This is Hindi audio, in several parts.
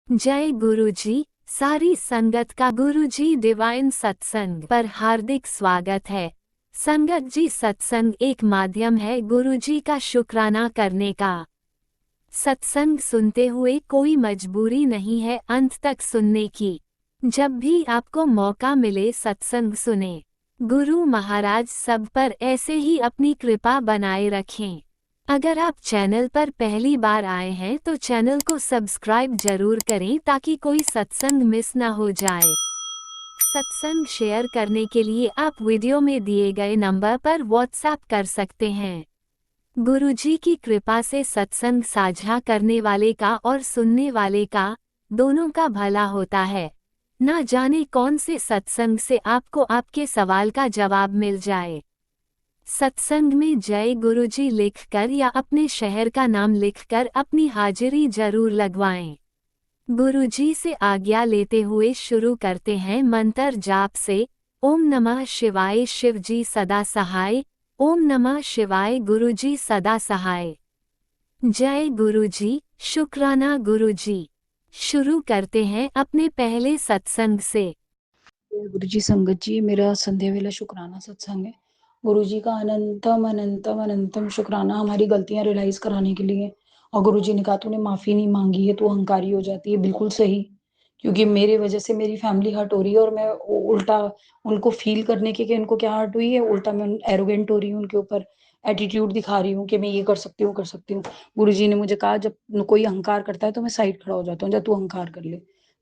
जय गुरुजी। सारी संगत का गुरुजी डिवाइन सत्संग पर हार्दिक स्वागत है। संगत जी, सत्संग एक माध्यम है गुरुजी का शुक्राना करने का। सत्संग सुनते हुए कोई मजबूरी नहीं है अंत तक सुनने की। जब भी आपको मौका मिले सत्संग सुने। गुरु महाराज सब पर ऐसे ही अपनी कृपा बनाए रखें। अगर आप चैनल पर पहली बार आए हैं तो चैनल को सब्सक्राइब जरूर करें ताकि कोई सत्संग मिस ना हो जाए। सत्संग शेयर करने के लिए आप वीडियो में दिए गए नंबर पर व्हाट्सएप कर सकते हैं। गुरुजी की कृपा से सत्संग साझा करने वाले का और सुनने वाले का दोनों का भला होता है। ना जाने कौन से सत्संग से आपको आपके सवाल का जवाब मिल जाए। सत्संग में जय गुरुजी लिखकर या अपने शहर का नाम लिखकर अपनी हाजिरी जरूर लगवाएं। गुरुजी से आज्ञा लेते हुए शुरू करते हैं मंत्र जाप से। ओम नमः शिवाय, शिवजी सदा सहाय। ओम नमः शिवाय, गुरुजी सदा सहाय। जय गुरुजी, शुक्राना गुरुजी। शुरू करते हैं अपने पहले सत्संग से। गुरु जी संगत जी, मेरा संध्या वेला शुक्राना सत्संग है। गुरु जी का अनंतम अनंतम अनंतम शुक्राना हमारी गलतियां रियलाइज कराने के लिए। और गुरु जी ने कहा तूने माफी नहीं मांगी है तो अहंकारी हो जाती है। बिल्कुल सही, क्योंकि मेरे वजह से मेरी फैमिली हर्ट हो रही है और मैं उल्टा उनको फील करने के कि उनको क्या हर्ट हुई है, उल्टा मैं एरोगेंट हो रही हूँ, उनके ऊपर एटीट्यूड दिखा रही हूँ कि मैं ये कर सकती हूँ कर सकती हूँ। गुरु जी ने मुझे कहा जब कोई अहंकार करता है तो मैं साइड खड़ा हो जाता हूँ, जब तू अहंकार कर ले।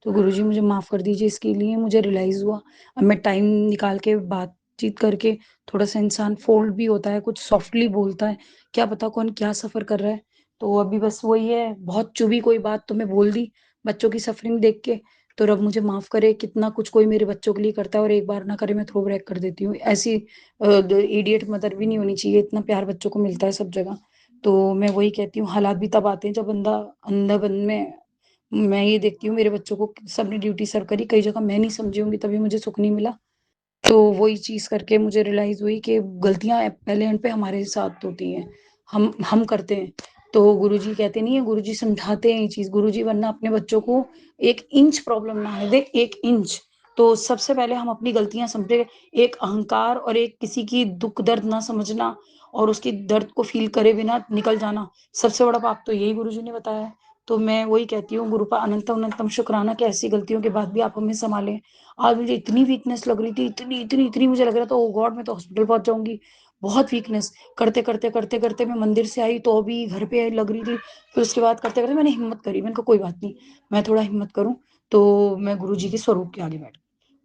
तो गुरु जी मुझे माफ कर दीजिए, इसके लिए मुझे रियलाइज हुआ। अब मैं टाइम निकाल के बातचीत करके थोड़ा सा इंसान फोल्ड भी होता है, कुछ सॉफ्टली बोलता है, क्या पता कौन क्या सफर कर रहा है। तो अभी बस वही है, बहुत चुभी कोई बात तो मैं बोल दी बच्चों की सफरिंग देख के। तो रब मुझे माफ करे, कितना कुछ कोई मेरे बच्चों के लिए करता है और एक बार ना करे मैं थ्रो बैक कर देती हूँ। ऐसी इडियट मदर भी नहीं होनी चाहिए, इतना प्यार बच्चों को मिलता है सब जगह। तो मैं वही कहती हूँ, हालात भी तब आते हैं जब बंदा अंधा बन में। मैं ये देखती हूँ मेरे बच्चों को सबने ड्यूटी सर्व करी, कई जगह मैं नहीं समझी होंगी तभी मुझे सुख नहीं मिला। तो वही चीज करके मुझे रियलाइज हुई कि गलतियां पहले एंड पे हमारे साथ होती हैं, हम करते हैं। तो गुरुजी कहते नहीं है, गुरुजी समझाते हैं ये चीज। गुरुजी वरना अपने बच्चों को 1 इंच प्रॉब्लम ना है, देख 1 इंच। तो सबसे पहले हम अपनी गलतियां समझे। एक अहंकार और एक किसी की दुख दर्द ना समझना और उसकी दर्द को फील करे बिना निकल जाना, सबसे बड़ा पाप तो यही गुरुजी ने बताया है। तो मैं वही कहती हूँ, गुरु का अनंतम अनंतम शुक्राना कि ऐसी गलतियों के बाद भी आप हमें संभालें। आज मुझे इतनी वीकनेस लग रही थी, इतनी इतनी इतनी मुझे लग रहा था ओ गॉड मैं तो हॉस्पिटल पहुंच जाऊंगी। बहुत वीकनेस करते करते करते करते मैं मंदिर से आई तो भी घर पे लग रही थी। फिर उसके बाद करते करते मैंने हिम्मत करी, मैंने कहा कोई बात नहीं, मैं थोड़ा हिम्मत करूं। तो मैं गुरु जी के स्वरूप के आगे बैठ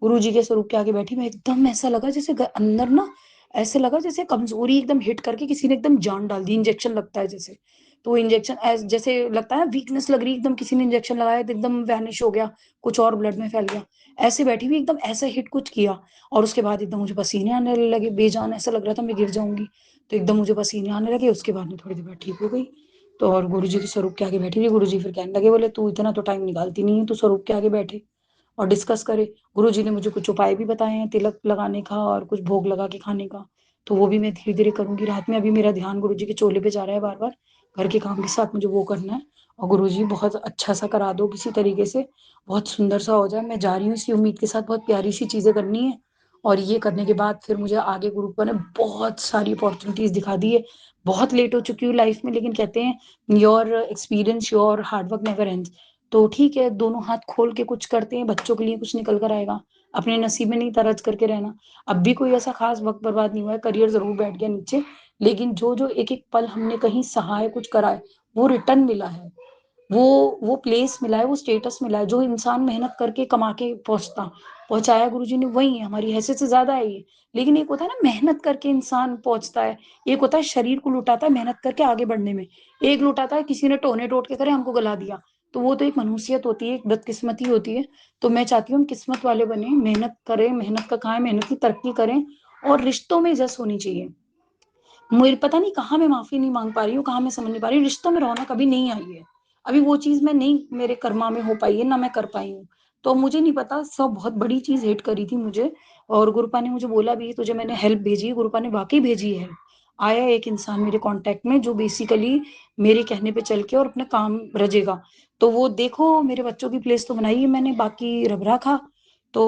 गुरु जी के स्वरूप के आगे बैठी। मैं एकदम ऐसा लगा जैसे अंदर ना, ऐसे लगा जैसे कमजोरी एकदम हिट करके किसी ने एकदम जान डाल दी, इंजेक्शन लगता है जैसे। तो इंजेक्शन जैसे लगता है ना, वीकनेस लग रही एकदम, किसी ने इंजेक्शन लगाया तो एकदम वैनिश हो गया, कुछ और ब्लड में फैल गया। ऐसे बैठी हुई एकदम ऐसा हिट कुछ किया और उसके बाद एकदम मुझे पसीने आने लगे बेजान, ऐसा लग रहा था मैं गिर जाऊंगी। तो एकदम मुझे पसीने आने लगे, उसके बाद में थोड़ी देर बाद ठीक हो गई। तो और गुरुजी के स्वरूप के आगे बैठी रही। गुरुजी फिर कहने लगे, बोले तू इतना तो टाइम निकालती नहीं है, तू स्वरूप के आगे बैठे और डिस्कस करे। गुरुजी ने मुझे कुछ उपाय भी बताए हैं, तिलक लगाने का और कुछ भोग लगा के खाने का। तो वो भी मैं धीरे धीरे करूंगी। रात में अभी मेरा ध्यान गुरुजी के चोले पे जा रहा है बार बार, घर के काम के साथ मुझे वो करना है। और गुरुजी बहुत अच्छा सा करा दो किसी तरीके से, बहुत सुंदर सा हो जाए। मैं जा रही हूँ इसी उम्मीद के साथ, बहुत प्यारी सी चीजें करनी है। और ये करने के बाद फिर मुझे आगे गुरु ने बहुत सारी अपॉर्चुनिटीज दिखा दी है। बहुत लेट हो चुकी हूँ लाइफ में, लेकिन कहते हैं your experience your hard work never ends. तो ठीक है, दोनों हाथ खोल के कुछ करते हैं, बच्चों के लिए कुछ निकल कर आएगा। अपने नसीब में नहीं तरज करके रहना। अब भी कोई ऐसा खास वक्त बर्बाद नहीं हुआ है, करियर जरूर बैठ गया नीचे, लेकिन जो जो एक एक पल हमने कहीं सहाय कुछ करा है, वो रिटर्न मिला है। वो वो प्लेस मिला है, वो स्टेटस मिला है, जो इंसान मेहनत करके कमा के पहुंचाया गुरुजी ने, वही है, हमारी हैसियत से ज्यादा है ये। लेकिन एक होता है ना मेहनत करके इंसान पहुंचता है, एक होता है शरीर को लुटाता है मेहनत करके आगे बढ़ने में। एक लुटाता है किसी ने टोने टोट के करे हमको गला दिया। तो वो तो एक मनुष्यत होती है, एक बदकिस्मती होती है। तो मैं चाहती हूँ हम किस्मत वाले बने, मेहनत करें, मेहनत का खाएं, मेहनत की तरक्की करें। और रिश्तों में इज्जत होनी चाहिए। मुझे पता नहीं कहाँ मैं माफी नहीं मांग पा रही हूँ, कहाँ मैं समझ नहीं पा रही हूँ। रिश्तों में रौनक कभी नहीं आई है, अभी वो चीज मैं नहीं, मेरे कर्मा में हो पाई है ना, मैं कर पाई हूँ। तो मुझे नहीं पता, सब बहुत बड़ी चीज हिट करी थी मुझे। और गुरुपा ने मुझे बोला भी, तुझे मैंने हेल्प भेजी, गुरुपा ने वाकई भेजी है। आया एक इंसान मेरे कांटेक्ट में जो बेसिकली मेरे कहने पे चल के और अपना काम रजेगा। तो वो देखो मेरे बच्चों की प्लेस तो बनाई है मैंने, बाकी रब रखा। तो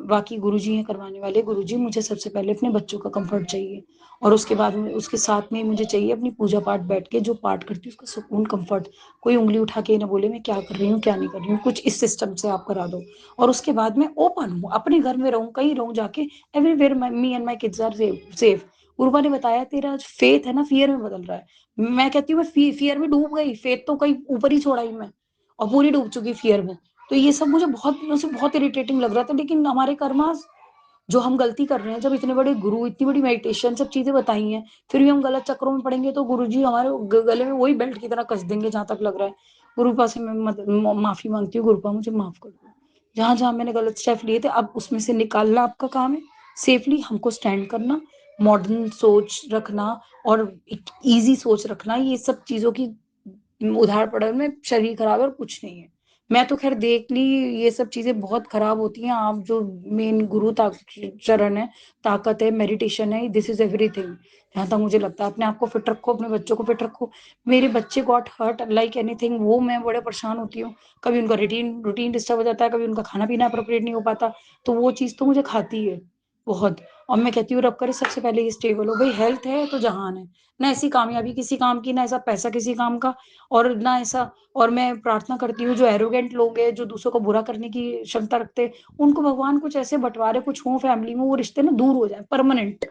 बाकी गुरुजी हैं करवाने वाले। गुरुजी मुझे सबसे पहले अपने बच्चों का कंफर्ट चाहिए, और उसके बाद में उसके साथ में मुझे चाहिए अपनी पूजा पाठ बैठ के जो पाठ करती हूँ उसका सुकून कंफर्ट। कोई उंगली उठा के ना बोले मैं क्या कर रही हूँ क्या नहीं कर रही हूँ, कुछ इस सिस्टम से आप करा दो। और उसके बाद में ओपन हूँ, अपने घर में रहूँ, कहीं रहूँ जाके, everywhere me and my kids are safe. Urva ने बताया तेरा फेथ है ना फियर में बदल रहा है। मैं कहती हूँ मैं फियर में डूब गई, फेथ तो कहीं ऊपर ही छोड़ा ही मैं, और पूरी डूब चुकी फियर में। तो ये सब मुझे बहुत दिनों से बहुत इरिटेटिंग लग रहा था। लेकिन हमारे कर्मा, जो हम गलती कर रहे हैं, जब इतने बड़े गुरु इतनी बड़ी मेडिटेशन सब चीजें बताई हैं, फिर भी हम गलत चक्रों में पड़ेंगे तो गुरु जी हमारे गले में वही बेल्ट की तरह कस देंगे, जहां तक लग रहा है। गुरुपा से मैं माफी मांगती हूँ, गुरुपा मुझे माफ कर दो। जहां जहां मैंने गलत स्टेप लिए थे अब उसमें से निकालना आपका काम है। सेफली हमको स्टैंड करना, मॉडर्न सोच रखना, और एक इजी सोच रखना, ये सब चीजों की उधार पड़न में शरीर खराब है और कुछ नहीं है। मैं तो खैर देख ली, ये सब चीजें बहुत खराब होती हैं। आप जो मेन गुरु चरण है, ताकत है, मेडिटेशन है, दिस इज एवरीथिंग। जहां तक मुझे लगता है अपने आप को फिट रखो, अपने बच्चों को फिट रखो। मेरे बच्चे गॉट हर्ट लाइक एनीथिंग, वो मैं बड़े परेशान होती हूँ। कभी उनका रूटीन रूटीन डिस्टर्ब हो जाता है, कभी उनका खाना पीना अप्रोप्रिएट नहीं हो पाता। तो वो चीज तो मुझे खाती है बहुत। और मैं कहती हूँ रब करे सबसे पहले ये स्टेबल हो। भाई हेल्थ है तो जहान है। ना ऐसी कामयाबी किसी काम की, ना ऐसा पैसा किसी काम का, और ना ऐसा। और मैं प्रार्थना करती हूँ जो एरोगेंट लोग हैं, जो दूसरों को बुरा करने की क्षमता रखते हैं, उनको भगवान कुछ ऐसे बंटवारे कुछ हो फैमिली में, वो रिश्ते ना दूर हो जाए परमानेंट,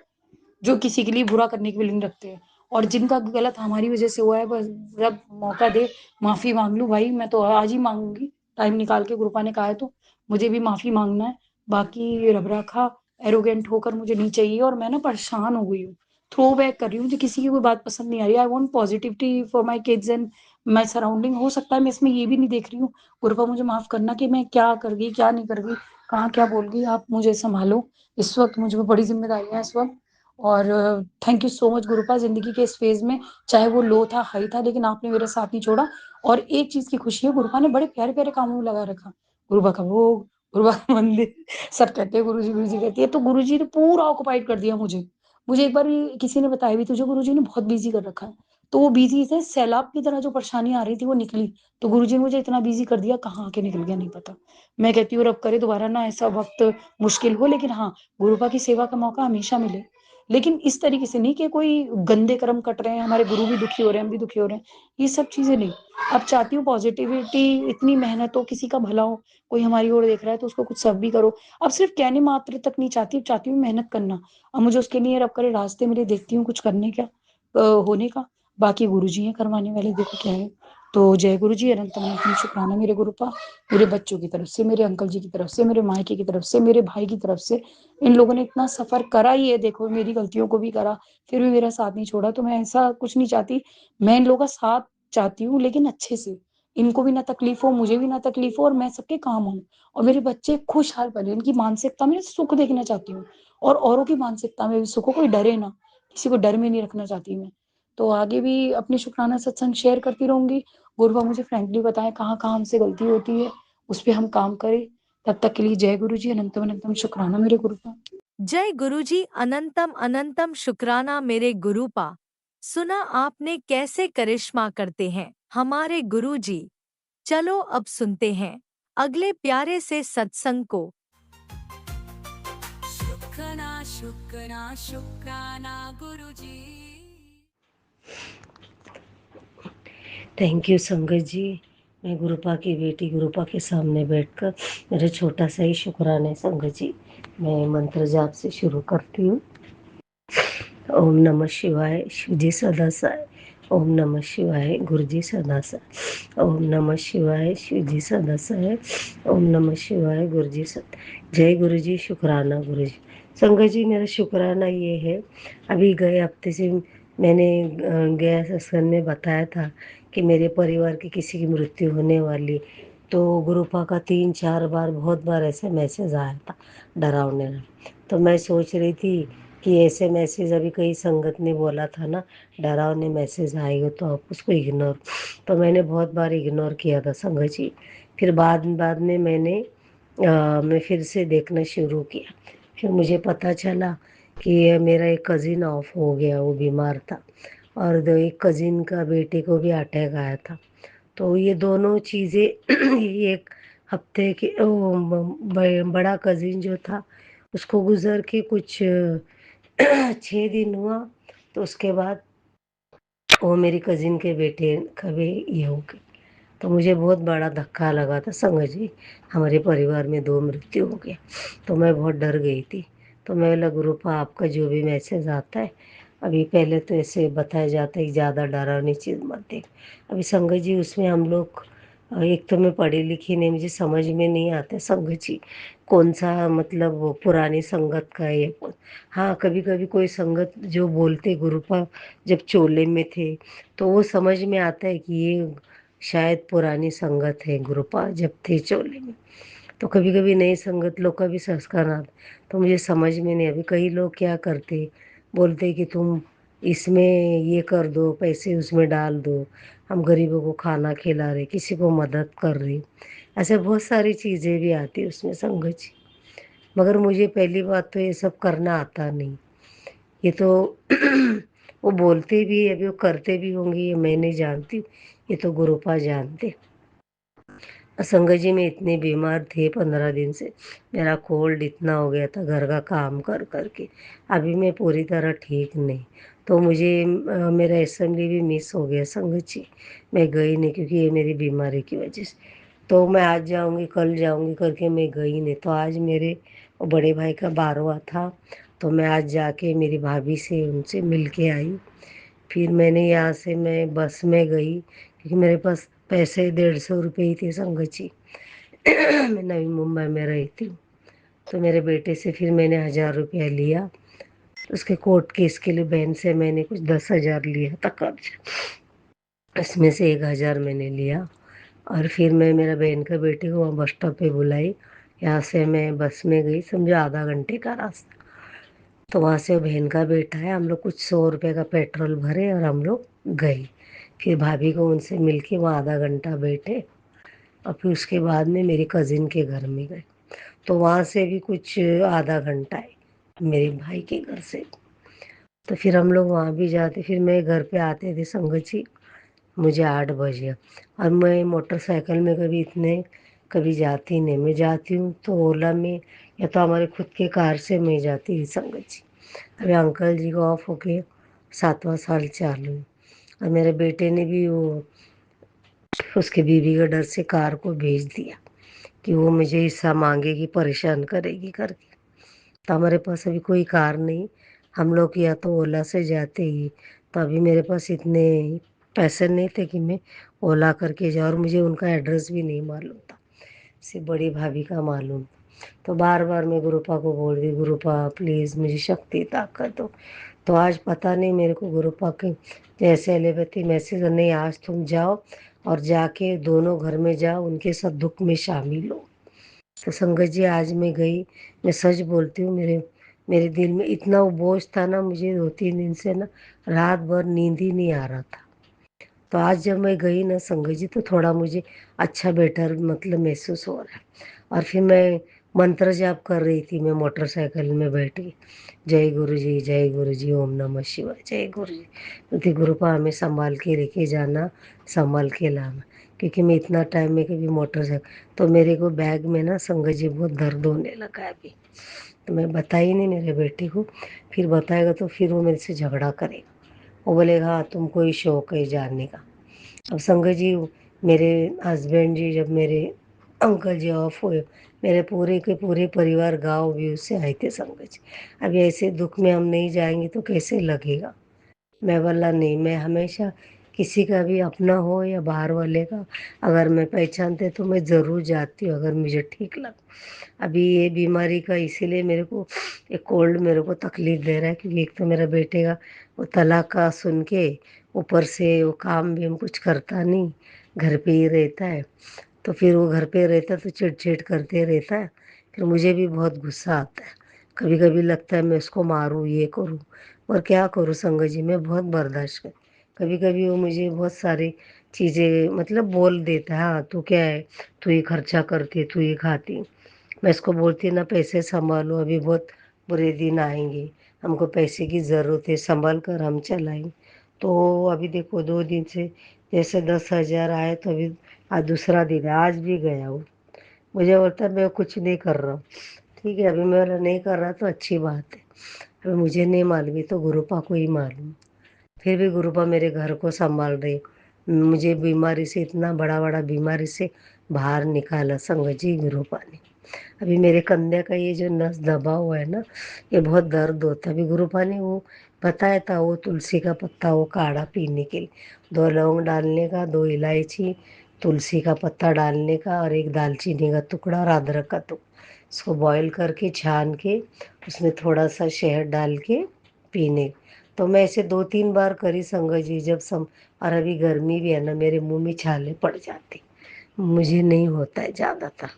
जो किसी के लिए बुरा करने की विलिंग रखते हैं। और जिनका गलत हमारी वजह से हुआ है, बस रब मौका दे माफी मांग लूं। भाई मैं तो आज ही मांगूंगी, टाइम निकाल के गुरुपा ने कहा है तो मुझे भी माफी मांगना है। बाकी रब रखा, एरोगेंट होकर मुझे नहीं चाहिए। और मैं ना परेशान हो गई हूँ, थ्रो बैक कर रही हूँ, मुझे किसी की कोई बात पसंद नहीं आ रही। I want positivity for my kids and my surrounding. हो सकता है मैं इसमें ये भी नहीं देख रही हूँ, गुरुपा मुझे माफ करना, कि मैं क्या कर गई क्या नहीं कर गई, कहाँ क्या बोल गई। आप मुझे संभालो, इस वक्त मुझे बड़ी जिम्मेदारियां हैं इस वक्त। और थैंक यू सो मच गुरुपा, जिंदगी के इस फेज में चाहे वो लो था हाई था, लेकिन आपने मेरा साथ नहीं छोड़ा। और एक चीज की खुशी है, गुरुपा ने बड़े प्यारे प्यारे कामों में लगा रखा। गुरुपा का भोग, गुरुपा का मंदिर, सब कहते हैं गुरु जी कहती है, तो गुरु जी ने पूरा ऑक्युपाइड कर दिया मुझे। मुझे एक बार भी किसी ने बताया भी तुझे गुरु जी ने बहुत बिजी कर रखा है। तो वो बिजी से सैलाब की तरह जो परेशानी आ रही थी वो निकली। तो गुरु जी ने मुझे इतना बिजी कर दिया, कहाँ आके निकल गया नहीं पता। मैं कहती हूँ रब करे दोबारा ना ऐसा वक्त मुश्किल हो, लेकिन हाँ गुरुपा की सेवा का मौका हमेशा मिले। लेकिन इस तरीके से नहीं कि कोई गंदे कर्म कट रहे हैं, हमारे गुरु भी दुखी हो रहे हैं, हम भी दुखी हो रहे हैं, ये सब चीजें नहीं। अब चाहती हूँ पॉजिटिविटी, इतनी मेहनत हो, किसी का भला हो, कोई हमारी ओर देख रहा है तो उसको कुछ सब भी करो। अब सिर्फ कहने मात्र तक नहीं चाहती, अब चाहती हूँ मेहनत करना। अब मुझे उसके लिए रब करे रास्ते मेरे देखती हूँ कुछ करने का, होने का। बाकी गुरु जी हैं करवाने वाले, देखो क्या है। तो जय गुरु जी, अनंत अनंत शुक्राना मेरे गुरुपा, मेरे बच्चों की तरफ से, मेरे अंकल जी की तरफ से, मेरे मायके की तरफ से, मेरे भाई की तरफ से। इन लोगों ने इतना सफर करा ही है, देखो मेरी गलतियों को भी करा, फिर भी मेरा साथ नहीं छोड़ा। तो मैं ऐसा कुछ नहीं चाहती, मैं इन लोगों का साथ चाहती हूँ, लेकिन अच्छे से। इनको भी ना तकलीफ हो, मुझे भी ना तकलीफ हो, और मैं सबके काम हूँ। और मेरे बच्चे खुशहाल पले, इनकी मानसिकता में सुख देखना चाहती हूँ, और औरों की मानसिकता में भी सुख हो, कोई डरे ना, किसी को डर में नहीं रखना चाहती मैं। तो आगे भी अपनी शुक्राना सत्संग शेयर करती रहूंगी। गुरुवा मुझे फ्रेंकली बताएं कहाँ कहाँ हमसे गलती होती है, उस पर हम काम करें। तब तक के लिए जय गुरु जी, अनंतम अनंतम शुक्राना मेरे गुरुपा। जय गुरुजी, अनंतम अनंतम शुक्राना मेरे गुरुपा। सुना आपने कैसे करिश्मा करते हैं हमारे गुरुजी। चलो अब सुनते हैं अगले प्यारे से सत्संग को। शुक्राना शुक्राना शुक्राना गुरुजी। थैंक यू संगत जी। मैं गुरुपा की बेटी गुरुपा के सामने बैठकर मेरा छोटा सा ही शुक्राना है संगत जी। मैं मंत्र जाप से शुरू करती हूँ। ओम नमः शिवाय, शिव जी सदा सहाय। ओम नमः शिवाय, गुरु जी सदा सहाय। ओम नमः शिवाय, शिव जी सदा सहाय। ओम नमः शिवाय, गुरु जी सदा। जय गुरु जी, शुक्राना गुरु जी। संगत जी, मेरा शुक्राना ये है, अभी गए हफ्ते से मैंने गया सत्संग में बताया था कि मेरे परिवार की किसी की मृत्यु होने वाली। तो गुरुपा का 3-4 बार बहुत बार ऐसे मैसेज आया था डरावने में। तो मैं सोच रही थी कि ऐसे मैसेज अभी कई संगत ने बोला था ना, डरावने मैसेज आएगा तो आप उसको इग्नोर। तो मैंने बहुत बार इग्नोर किया था संगत जी। फिर बाद बाद में मैं फिर से देखना शुरू किया। फिर मुझे पता चला कि मेरा एक कज़िन ऑफ हो गया, वो बीमार था, और एक कज़िन का बेटे को भी अटैक आया था। तो ये दोनों चीज़ें ये एक हफ्ते के बड़ा कज़िन जो था उसको गुज़र के कुछ 6 दिन हुआ। तो उसके बाद वो मेरी कज़िन के बेटे का भी ये हो गया। तो मुझे बहुत बड़ा धक्का लगा था संगत जी, हमारे परिवार में 2 मृत्यु हो गया। तो मैं बहुत डर गई थी। तो मैं बोला गुरुपा आपका जो भी मैसेज आता है, अभी पहले तो ऐसे बताया जाता है कि ज़्यादा डरावनी चीज़ मत देख। अभी संगत जी उसमें हम लोग एक तो मैं पढ़ी लिखी नहीं, मुझे समझ में नहीं आता संगत जी कौन सा मतलब वो पुरानी संगत का है या कौन। हाँ, कभी कभी कोई संगत जो बोलते गुरुपा जब चोले में थे तो वो समझ में आता है कि ये शायद पुरानी संगत है गुरुपा जब थे चोले में। तो कभी कभी नई संगत लोग का भी संस्कार आता तो मुझे समझ में नहीं। अभी कई लोग क्या करते, बोलते कि तुम इसमें ये कर दो, पैसे उसमें डाल दो, हम गरीबों को खाना खिला रहे, किसी को मदद कर रहे, ऐसे बहुत सारी चीज़ें भी आती उसमें संगत जी। मगर मुझे पहली बात तो ये सब करना आता नहीं। ये तो वो बोलते भी है, अभी वो करते भी होंगे, ये मैं नहीं जानती, ये तो गुरुपा जानते। संगत जी में इतने बीमार थे 15 दिन से, मेरा कोल्ड इतना हो गया था घर का काम कर कर के। अभी मैं पूरी तरह ठीक नहीं। तो मुझे मेरा असेंबली भी मिस हो गया संगत जी, मैं गई नहीं क्योंकि ये मेरी बीमारी की वजह से। तो मैं आज जाऊंगी कल जाऊंगी करके मैं गई नहीं। तो आज मेरे वो बड़े भाई का 12वां था, तो मैं आज जाके मेरी भाभी से उनसे मिल के आई। फिर मैंने यहाँ से मैं बस में गई क्योंकि मेरे पास पैसे 150 रुपये ही थे संगत जी। मैं नवी मुंबई में रहती हूँ। तो मेरे बेटे से फिर मैंने 1000 रुपया लिया। उसके कोर्ट केस के लिए बहन से मैंने कुछ 10,000 लिया था कर्ज, इसमें से 1,000 मैंने लिया। और फिर मैं मेरा बहन का बेटे को वहाँ बस स्टॉप पे बुलाई। यहाँ से मैं बस में गई, समझो आधा घंटे का रास्ता। तो वहाँ से वो बहन का बेटा है, हम लोग कुछ 100 रुपये का पेट्रोल भरे और हम लोग गए। फिर भाभी को उनसे मिल के वहाँ आधा घंटा बैठे और फिर उसके बाद में मेरी कज़िन के घर में गए। तो वहाँ से भी कुछ आधा घंटा है मेरे भाई के घर से। तो फिर हम लोग वहाँ भी जाते, फिर मैं घर पे आते थे संगत जी मुझे 8 बजे। और मैं मोटरसाइकिल में कभी इतने कभी जाती नहीं। मैं जाती हूँ तो ओला में या तो हमारे खुद के कार से मैं जाती थी संगत जी। अभी अंकल जी को ऑफ होके 7वां साल चालू है। और मेरे बेटे ने भी वो उसके बीवी का डर से कार को भेज दिया कि वो मुझे हिस्सा मांगेगी, परेशान करेगी करके। तो हमारे पास अभी कोई कार नहीं, हम लोग या तो ओला से जाते ही। तो अभी मेरे पास इतने पैसे नहीं थे कि मैं ओला करके जाऊँ, और मुझे उनका एड्रेस भी नहीं मालूम था, सिर्फ बड़ी भाभी का मालूम। तो बार बार मैं गुरुपा को बोल रही, गुरुपा प्लीज़ मुझे शक्ति ताकत दो। तो आज पता नहीं मेरे को गुरुपा के जैसे एलोपैथी मैसेज, नहीं आज तुम जाओ और जाके दोनों घर में जाओ, उनके सब दुख में शामिल हो। तो संगत जी आज मैं गई, मैं सच बोलती हूँ, मेरे मेरे दिल में इतना वो बोझ था ना, मुझे 2-3 दिन से ना रात भर नींद ही नहीं आ रहा था। तो आज जब मैं गई ना संगत जी तो थोड़ा मुझे अच्छा बेटर मतलब महसूस हो रहा है। और फिर मैं मंत्र जाप कर रही थी, मैं मोटरसाइकिल में बैठ के, जय गुरु जी, ओम नमः शिवाय, जय गुरु जी। क्योंकि गुरुपा हमें संभाल के लेके जाना, संभाल के लाना। क्योंकि मैं इतना टाइम में कभी मोटरसाइकिल, तो मेरे को बैग में ना संगत जी बहुत दर्द होने लगा है अभी। तो मैं बताई नहीं मेरे बेटे को, फिर बताएगा तो फिर वो मेरे से झगड़ा करेगा। वो बोलेगा हाँ तुमको ही शौक है जानने का। अब संगत जी मेरे हस्बैंड जी जब मेरे अंकल जी ऑफ हुए, मेरे पूरे के पूरे परिवार गांव व्यू से आए थे संगत जी। अब ऐसे दुख में हम नहीं जाएंगे तो कैसे लगेगा। मैं बोला नहीं, मैं हमेशा किसी का भी अपना हो या बाहर वाले का, अगर मैं पहचानते तो मैं ज़रूर जाती हूँ अगर मुझे ठीक लगा। अभी ये बीमारी का इसीलिए मेरे को एक कोल्ड मेरे को तकलीफ़ दे रहा है, क्योंकि एक तो मेरा बेटे का वो तलाक का सुन के, ऊपर से वो काम भी हम कुछ करता नहीं, घर पे ही रहता है। तो फिर वो घर पे रहता है तो चिड़चिड़ करते रहता है। फिर मुझे भी बहुत गुस्सा आता है, कभी कभी लगता है मैं उसको मारूं ये करूं। और क्या करूं संगत जी, मैं बहुत बर्दाश्त कर। कभी कभी वो मुझे बहुत सारी चीज़ें मतलब बोल देता है, हाँ तू क्या है, तू ही खर्चा करती, तू ही खाती। मैं इसको बोलती ना पैसे संभालो, अभी बहुत बुरे दिन आएंगे, हमको पैसे की ज़रूरत है, संभाल कर हम चलाएंगे। तो अभी देखो 2 दिन से जैसे 10,000 आए तो अभी आज दूसरा दिन है, आज भी गया वो। मुझे बोलता है मैं कुछ नहीं कर रहा हूँ। ठीक है, अभी मैं बोला नहीं कर रहा तो अच्छी बात है। अभी मुझे नहीं मालूम, ये तो गुरुपा को ही मालूम। फिर भी गुरुपा मेरे घर को संभाल रही। मुझे बीमारी से, इतना बड़ा बड़ा बीमारी से बाहर निकाला संगत जी गुरुपा ने। अभी मेरे कंधे का ये जो नस दबा हुआ है ना, ये बहुत दर्द होता है। अभी गुरुपा ने वो बताया था, वो तुलसी का पत्ता, वो काढ़ा पीने के लिए 2 लौंग डालने का, 2 इलायची, तुलसी का पत्ता डालने का और 1 दालचीनी का टुकड़ा और अदरक का टुकड़ा, इसको बॉईल करके छान के उसमें थोड़ा सा शहद डाल के पीने। तो मैं ऐसे 2-3 बार करी संगत जी, जब और अभी गर्मी भी है ना, मेरे मुंह में छाले पड़ जाते, मुझे नहीं होता है ज़्यादातर।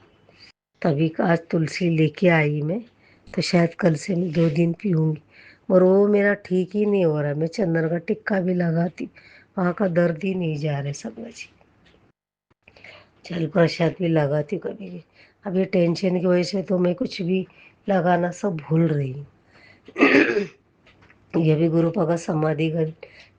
तभी आज तुलसी लेके आई मैं, तो शायद कल से मैं 2 दिन पीऊँगी। और वो मेरा ठीक ही नहीं हो रहा। मैं चंदन का टिक्का भी लगाती, वहाँ का दर्द ही नहीं जा रहा संगत जी। जल प्रसाद भी लगाती कभी भी। अब ये टेंशन की वजह से तो मैं कुछ भी लगाना सब भूल रही हूँ। ये भी गुरुपा का समाधि का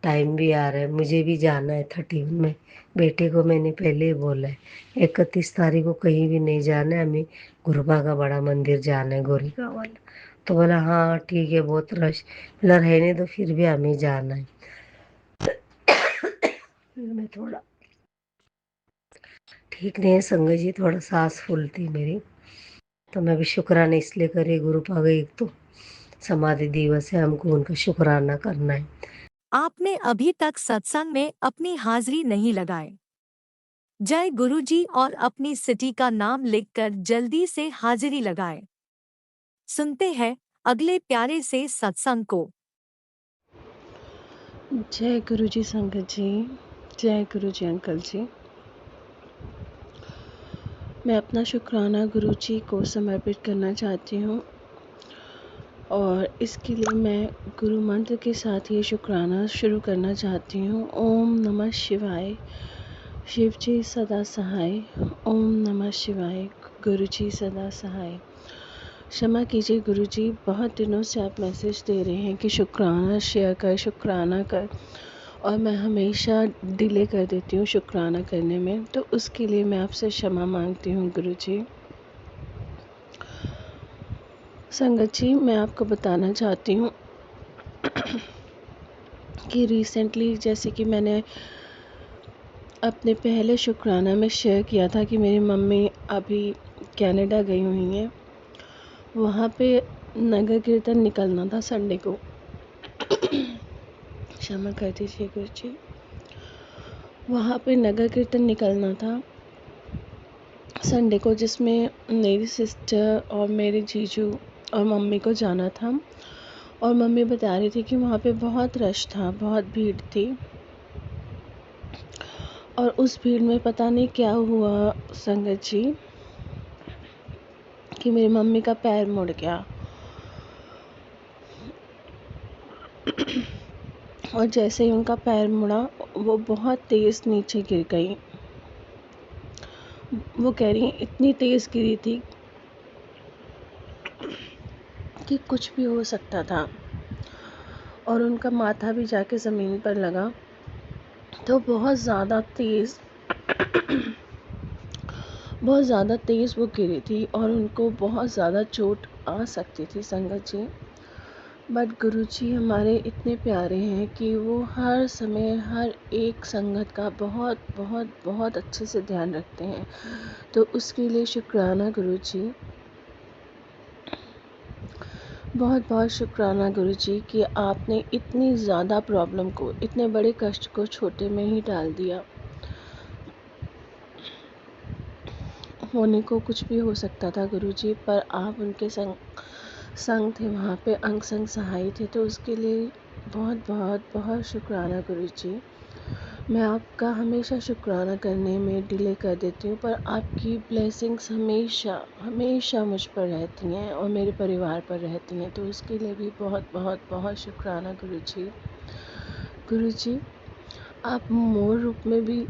टाइम भी आ रहा है, मुझे भी जाना है 31 में। बेटे को मैंने पहले ही बोला है 31 तारीख को कहीं भी नहीं जाना है, हमें गुरुपा का बड़ा मंदिर जाना है, गोरेगांव वाला। तो बोला हाँ ठीक है, बहुत रश, बोला रहने दो, फिर भी हमें जाना है। फिर मैं थोड़ा ठीक नहीं है संगत जी, थोड़ा सांस फूलती मेरी। तो मैं भी शुक्राना इसलिए करे गुरुपा का, एक तो समाधि दिवस है, हमको उनका शुक्राना करना है। आपने अभी तक सत्संग में अपनी हाजिरी नहीं लगाए। जय गुरुजी और अपनी सिटी का नाम लिखकर जल्दी से हाजिरी लगाए। सुनते हैं अगले प्यारे से सत्संग को। जय गुरु जी संगत जी, जय गुरु जी अंकल जी। मैं अपना शुक्राना गुरु जी को समर्पित करना चाहती हूँ और इसके लिए मैं गुरु मंत्र के साथ ये शुक्राना शुरू करना चाहती हूँ। ओम नमः शिवाय, शिव जी सदा सहाय। ओम नमः शिवाय, गुरु जी सदा सहाय। क्षमा कीजिए गुरु जी, बहुत दिनों से आप मैसेज दे रहे हैं कि शुक्राना शेयर कर, शुक्राना कर, और मैं हमेशा डिले कर देती हूँ शुक्राना करने में, तो उसके लिए मैं आपसे क्षमा मांगती हूँ गुरु जी। संगत जी, मैं आपको बताना चाहती हूँ कि रिसेंटली, जैसे कि मैंने अपने पहले शुक्राना में शेयर किया था कि मेरी मम्मी अभी कनाडा गई हुई हैं, वहाँ पे नगर कीर्तन निकलना था संडे को। क्षमा कर दीजिए गुरु जी। वहाँ पे नगर कीर्तन निकलना था संडे को, जिसमें मेरी सिस्टर और मेरे जीजू और मम्मी को जाना था। और मम्मी बता रही थी कि वहाँ पे बहुत रश था, बहुत भीड़ थी। और उस भीड़ में पता नहीं क्या हुआ संगत जी कि मेरी मम्मी का पैर मुड़ गया। और जैसे ही उनका पैर मुड़ा, वो बहुत तेज़ नीचे गिर गई। वो कह रही इतनी तेज़ गिरी थी कि कुछ भी हो सकता था। और उनका माथा भी जाके ज़मीन पर लगा, तो बहुत ज़्यादा तेज़ वो गिरी थी और उनको बहुत ज़्यादा चोट आ सकती थी संगत जी। बट गुरुजी हमारे इतने प्यारे हैं कि वो हर समय हर एक संगत का बहुत बहुत बहुत अच्छे से ध्यान रखते हैं। तो उसके लिए शुक्राना गुरुजी, बहुत बहुत शुक्राना गुरुजी कि आपने इतनी ज़्यादा प्रॉब्लम को, इतने बड़े कष्ट को छोटे में ही डाल दिया। होने को कुछ भी हो सकता था गुरुजी, पर आप उनके संग थे वहाँ पे, अंग संग सहाय थे। तो उसके लिए बहुत बहुत बहुत शुक्राना गुरुजी। मैं आपका हमेशा शुक्राना करने में डिले कर देती हूँ, पर आपकी ब्लेसिंग्स हमेशा हमेशा मुझ पर रहती हैं और मेरे परिवार पर रहती हैं। तो उसके लिए भी बहुत बहुत बहुत शुक्राना गुरुजी। गुरुजी, आप मोर रूप में भी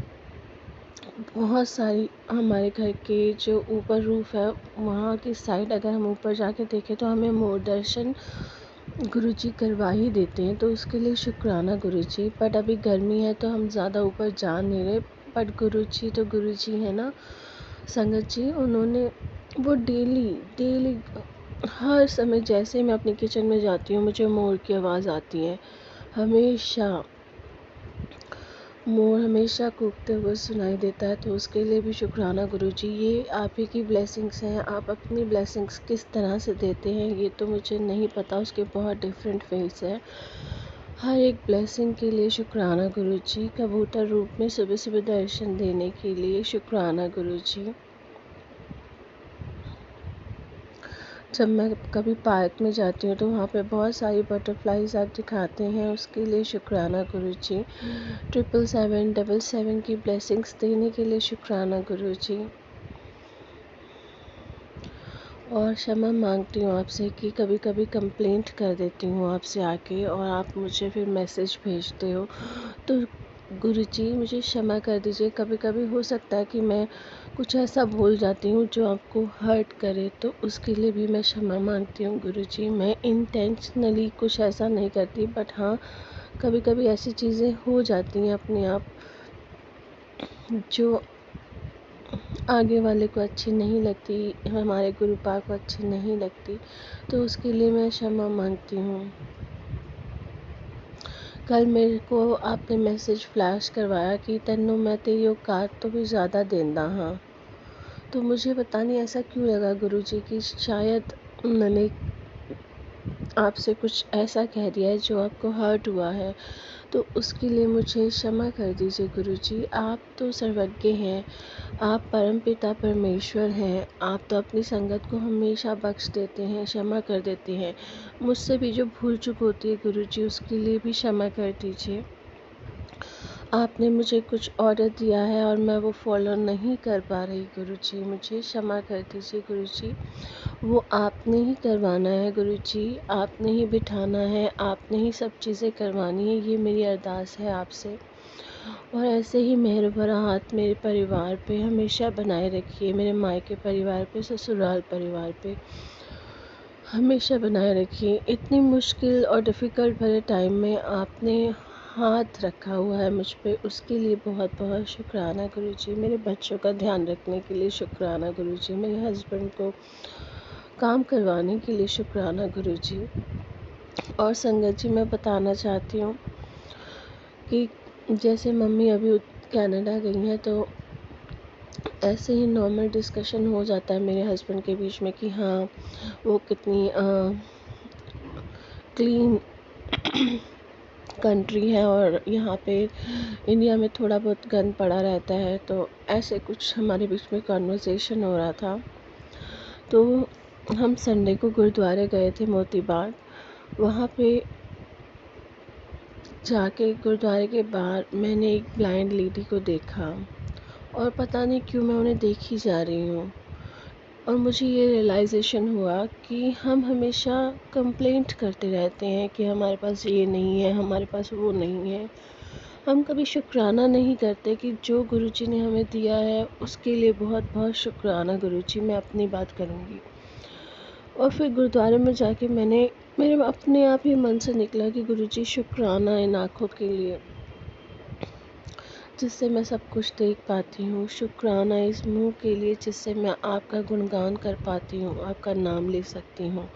बहुत सारी, हमारे घर के जो ऊपर रूफ है वहाँ की साइड अगर हम ऊपर जाके देखें तो हमें मोर दर्शन गुरुजी करवा ही देते हैं, तो उसके लिए शुक्राना गुरुजी। बट अभी गर्मी है तो हम ज़्यादा ऊपर जा नहीं रहे। बट गुरुजी तो गुरुजी है ना संगत जी, उन्होंने वो डेली डेली हर समय, जैसे मैं अपनी किचन में जाती हूँ मुझे मोर की आवाज़ आती है, हमेशा मोर हमेशा कूकते हुए सुनाई देता है। तो उसके लिए भी शुक्राना गुरुजी। ये आप ही की ब्लेसिंग्स हैं। आप अपनी ब्लेसिंग्स किस तरह से देते हैं ये तो मुझे नहीं पता, उसके बहुत डिफरेंट फेस हैं। हर एक ब्लेसिंग के लिए शुक्राना गुरुजी। कबूतर रूप में सुबह सुबह दर्शन देने के लिए शुक्राना गुरुजी। जब मैं कभी पार्क में जाती हूँ तो वहाँ पे बहुत सारी बटरफ्लाइज आप दिखाते हैं, उसके लिए शुक्राना गुरुजी। 777 की ब्लेसिंग्स देने के लिए शुक्राना गुरुजी। और क्षमा मांगती हूँ आपसे कि कभी कभी कंप्लेंट कर देती हूँ आपसे आके और आप मुझे फिर मैसेज भेजते हो, तो गुरुजी मुझे क्षमा कर दीजिए। कभी कभी हो सकता है कि मैं कुछ ऐसा बोल जाती हूँ जो आपको हर्ट करे, तो उसके लिए भी मैं क्षमा मांगती हूँ गुरुजी। मैं इंटेंशनली कुछ ऐसा नहीं करती, बट हाँ कभी कभी ऐसी चीज़ें हो जाती हैं अपने आप जो आगे वाले को अच्छी नहीं लगती, हमारे गुरुपा को अच्छी नहीं लगती, तो उसके लिए मैं क्षमा मांगती हूँ। कल मेरे को आपने मैसेज फ्लैश करवाया कि तन्नू मैं तेरी औकात तो भी ज़्यादा देंदा हाँ। तो मुझे पता नहीं ऐसा क्यों लगा गुरुजी कि शायद मैंने आपसे कुछ ऐसा कह दिया है जो आपको हर्ट हुआ है, तो उसके लिए मुझे क्षमा कर दीजिए गुरुजी। आप तो सर्वज्ञ हैं, आप परमपिता परमेश्वर हैं। आप तो अपनी संगत को हमेशा बख्श देते हैं, क्षमा कर देते हैं। मुझसे भी जो भूल चूक होती है गुरुजी उसके लिए भी क्षमा कर दीजिए। आपने मुझे कुछ ऑर्डर दिया है और मैं वो फॉलो नहीं कर पा रही गुरुजी, मुझे क्षमा कर दीजिए गुरुजी। वो आपने ही करवाना है गुरुजी, आपने ही बिठाना है, आपने ही सब चीज़ें करवानी है, ये मेरी अरदास है आपसे। और ऐसे ही मेहर भरा हाथ मेरे परिवार पे हमेशा बनाए रखिए, मेरे मायके परिवार पे, ससुराल परिवार पे हमेशा बनाए रखिए। इतनी मुश्किल और डिफ़िकल्ट भरे टाइम में आपने हाथ रखा हुआ है मुझ पे, उसके लिए बहुत बहुत शुक्राना गुरुजी। मेरे बच्चों का ध्यान रखने के लिए शुक्राना गुरुजी। मेरे हस्बैंड को काम करवाने के लिए शुक्राना गुरुजी। और संगत जी मैं बताना चाहती हूँ कि जैसे मम्मी अभी कनाडा गई हैं, तो ऐसे ही नॉर्मल डिस्कशन हो जाता है मेरे हस्बैंड के बीच में कि हाँ वो कितनी क्लीन कंट्री है और यहाँ पे इंडिया में थोड़ा बहुत गंद पड़ा रहता है। तो ऐसे कुछ हमारे बीच में कॉन्वर्सेशन हो रहा था। तो हम संडे को गुरुद्वारे गए थे मोती बाग। वहाँ पे जाके गुरुद्वारे के बाहर मैंने एक ब्लाइंड लेडी को देखा और पता नहीं क्यों मैं उन्हें देखी जा रही हूँ। और मुझे ये रियलाइज़ेशन हुआ कि हम हमेशा कंप्लेंट करते रहते हैं कि हमारे पास ये नहीं है, हमारे पास वो नहीं है। हम कभी शुक्राना नहीं करते कि जो गुरुजी ने हमें दिया है उसके लिए बहुत बहुत शुक्राना गुरुजी। मैं अपनी बात करूँगी। और फिर गुरुद्वारे में जाके मेरे अपने आप ही मन से निकला कि गुरुजी शुक्राना इन आँखों के लिए जिससे मैं सब कुछ देख पाती हूँ। शुक्राना इस मुँह के लिए जिससे मैं आपका गुणगान कर पाती हूँ, आपका नाम ले सकती हूँ।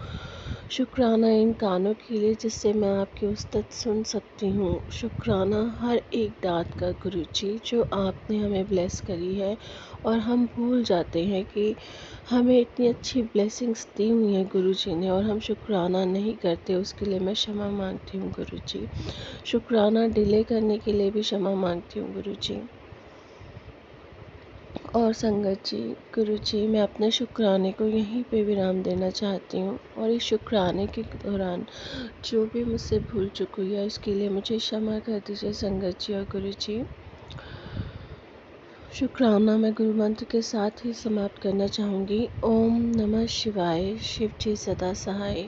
शुक्राना इन कानों के लिए जिससे मैं आपकी उस्तत सुन सकती हूँ। शुक्राना हर एक दात का गुरुजी जो आपने हमें ब्लेस करी है और हम भूल जाते हैं कि हमें इतनी अच्छी ब्लेसिंग्स दी हुई हैं गुरुजी ने और हम शुक्राना नहीं करते। उसके लिए मैं क्षमा मांगती हूँ गुरुजी। शुक्राना डिले करने के लिए भी क्षमा मांगती हूँ गुरुजी। और संगत जी गुरुजी मैं अपने शुक्राने को यहीं पे विराम देना चाहती हूँ। और इस शुक्राने के दौरान जो भी मुझसे भूल चूक हुई है उसके लिए मुझे क्षमा कर दीजिए संगत जी और गुरुजी। शुक्राना मैं गुरु मंत्र के साथ ही समाप्त करना चाहूँगी। ओम नमः शिवाय, शिव जी सदा सहाय।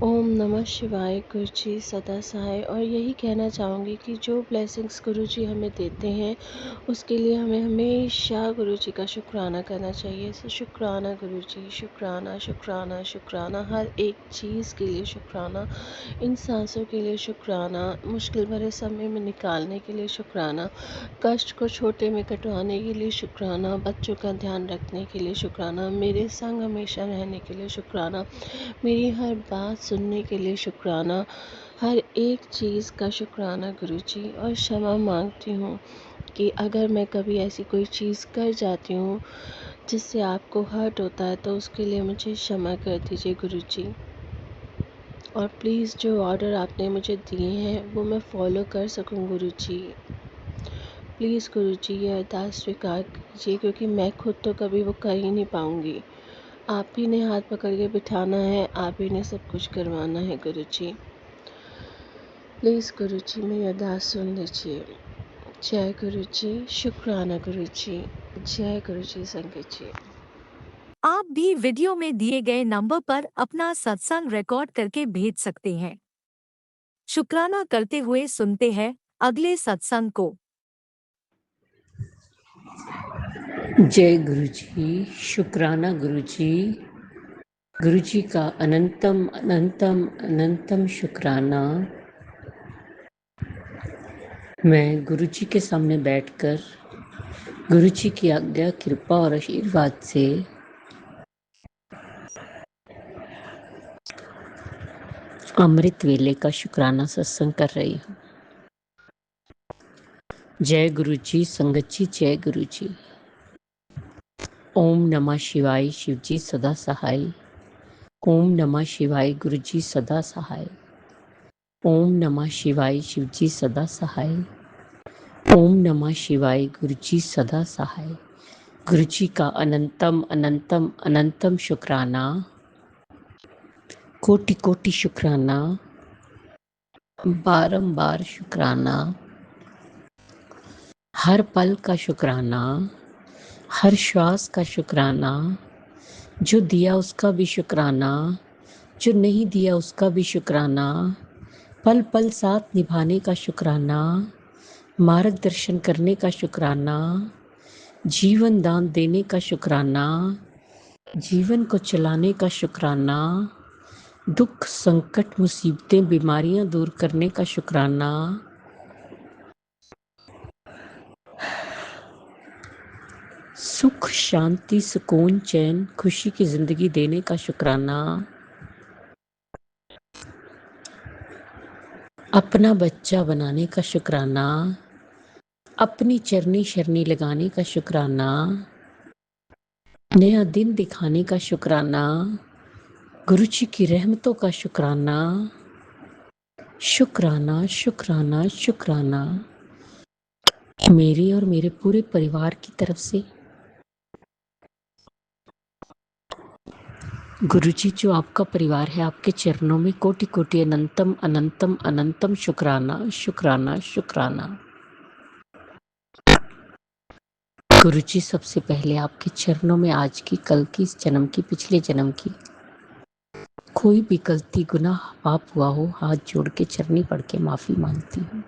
ओम नमः शिवाय गुरुजी सदा सहाय। और यही कहना चाहूँगी कि जो ब्लेसिंग्स गुरुजी हमें देते हैं उसके लिए हमें हमेशा गुरुजी का शुक्राना करना चाहिए। सो शुक्राना गुरुजी, शुक्राना शुक्राना शुक्राना, हर एक चीज़ के लिए शुक्राना, इन सांसों के लिए शुक्राना, मुश्किल भरे समय में निकालने के लिए शुक्राना, कष्ट को छोटे में कटवाने के लिए शुक्राना, बच्चों का ध्यान रखने के लिए शुक्राना, मेरे संग हमेशा रहने के लिए शुक्राना, मेरी हर बात सुनने के लिए शुक्राना, हर एक चीज़ का शुक्राना गुरुजी। और क्षमा मांगती हूँ कि अगर मैं कभी ऐसी कोई चीज़ कर जाती हूँ जिससे आपको हर्ट होता है तो उसके लिए मुझे क्षमा कर दीजिए गुरुजी। और प्लीज़ जो ऑर्डर आपने मुझे दिए हैं वो मैं फॉलो कर सकूं गुरुजी। प्लीज़ गुरुजी ये अरदास स्वीकार कीजिए, क्योंकि मैं खुद तो कभी वो कर ही नहीं पाऊँगी। आप ही ने हाथ पकड़ के बिठाना है, आप ही ने सब कुछ करवाना है गुरुजी। प्लीज़ गुरुजी मेरी अरदास सुन लीजिए। जय गुरुजी, शुक्राना गुरुजी, जय गुरुजी संगत जी। आप भी वीडियो में दिए गए नंबर पर अपना सत्संग रिकॉर्ड करके भेज सकते हैं। शुक्राना करते हुए सुनते हैं अगले सत्संग को। जय गुरुजी, शुक्राना गुरुजी। गुरुजी का अनंतम अनंतम अनंतम शुक्राना। मैं गुरुजी के सामने बैठकर गुरुजी की आज्ञा, कृपा और आशीर्वाद से अमृत वेले का शुक्राना सत्संग कर रही हूँ। जय गुरुजी संगत जी, जय गुरुजी। ओम नमः शिवाय, शिवजी सदा सहाय। ओम नमः शिवाय, गुरुजी सदा सहाय। ओम नमः शिवाय, शिवजी सदा सहाय। ओम नमः शिवाय, गुरुजी सदा सहाय। गुरुजी का अनंतम अनंतम अनंतम शुक्राना, कोटि कोटि शुक्राना, बारंबार शुक्राना, हर पल का शुक्राना, हर श्वास का शुक्राना, जो दिया उसका भी शुक्राना, जो नहीं दिया उसका भी शुक्राना, पल पल साथ निभाने का शुक्राना, मार्गदर्शन करने का शुक्राना, जीवन दान देने का शुक्राना, जीवन को चलाने का शुक्राना, दुख संकट मुसीबतें बीमारियां दूर करने का शुक्राना, सुख शांति सुकून चैन खुशी की जिंदगी देने का शुक्राना, अपना बच्चा बनाने का शुक्राना, अपनी चरनी शरनी लगाने का शुक्राना, नया दिन दिखाने का शुक्राना, गुरुजी की रहमतों का शुक्राना, शुक्राना शुक्राना शुक्राना, मेरी और मेरे पूरे परिवार की तरफ से। गुरुजी जो आपका परिवार है, आपके चरणों में कोटि कोटि अनंतम अनंतम अनंतम शुक्राना शुक्राना शुक्राना। गुरुजी सबसे पहले आपके चरणों में आज की, कल की, इस जन्म की, पिछले जन्म की कोई भी गलती गुनाह पाप हुआ हो, हाथ जोड़ के चरनी पड़ के माफी मांगती हूँ।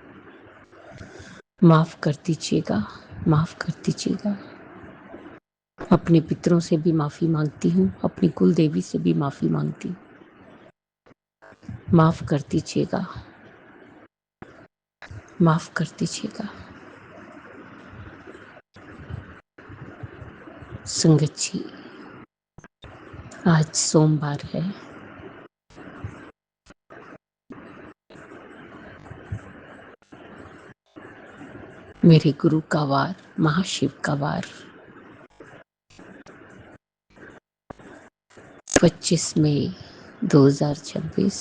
माफ कर दीजिएगा, माफ कर दीजिएगा। अपने पितरों से भी माफी मांगती हूँ, अपनी कुल देवी से भी माफी मांगती हूँ। माफ कर दीजिएगा, माफ कर दीजिएगा। संगत जी, आज सोमवार है। मेरे गुरु का वार, महाशिव का वार, 25 मई 2026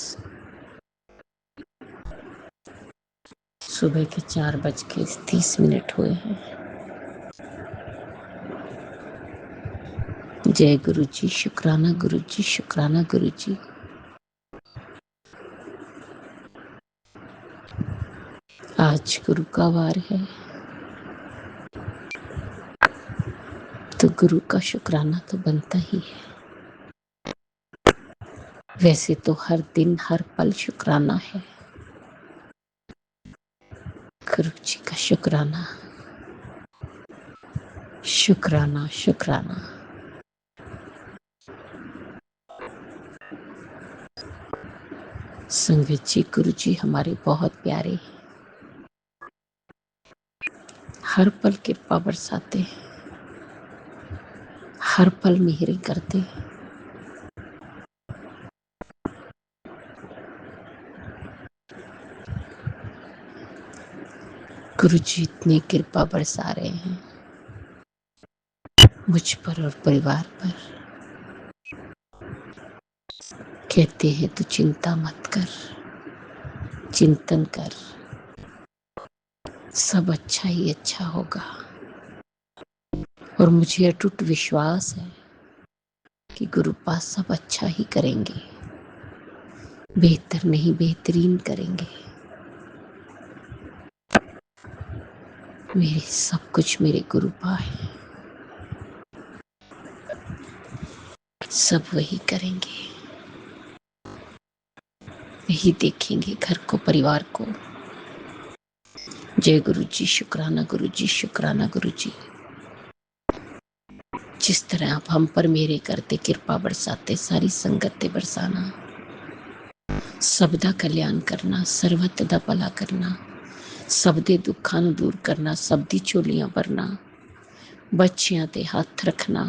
सुबह के 4:30 हुए हैं। जय गुरुजी, शुक्राना गुरुजी, शुक्राना गुरुजी। आज गुरु का वार है तो गुरु का शुक्राना तो बनता ही है। वैसे तो हर दिन हर पल शुक्राना है। गुरु जी का शुक्राना, शुक्राना, शुक्राना। संगत जी, गुरु जी हमारे बहुत प्यारे, हर पल कृपा बरसाते, हर पल मेहरी करते। गुरु जी इतनी कृपा बरसा रहे हैं मुझ पर और परिवार पर। कहते हैं तू चिंता मत कर, चिंतन कर, सब अच्छा ही अच्छा होगा। और मुझे अटूट विश्वास है कि गुरु पास सब अच्छा ही करेंगे, बेहतर नहीं बेहतरीन करेंगे। मेरे सब कुछ मेरे गुरु पा है, सब वही करेंगे, वही देखेंगे घर को, परिवार को। जय गुरु जी, शुक्राना गुरु जी, शुक्राना गुरु जी। जिस तरह आप हम पर मेरे करते, कृपा बरसाते, सारी संगतें बरसाना, सबदा कल्याण करना, सर्वत्र दा भला करना, सबदे दुखां नूं दूर करना, सबदी झोलियां भरना, बच्चियां ते हथ रखना,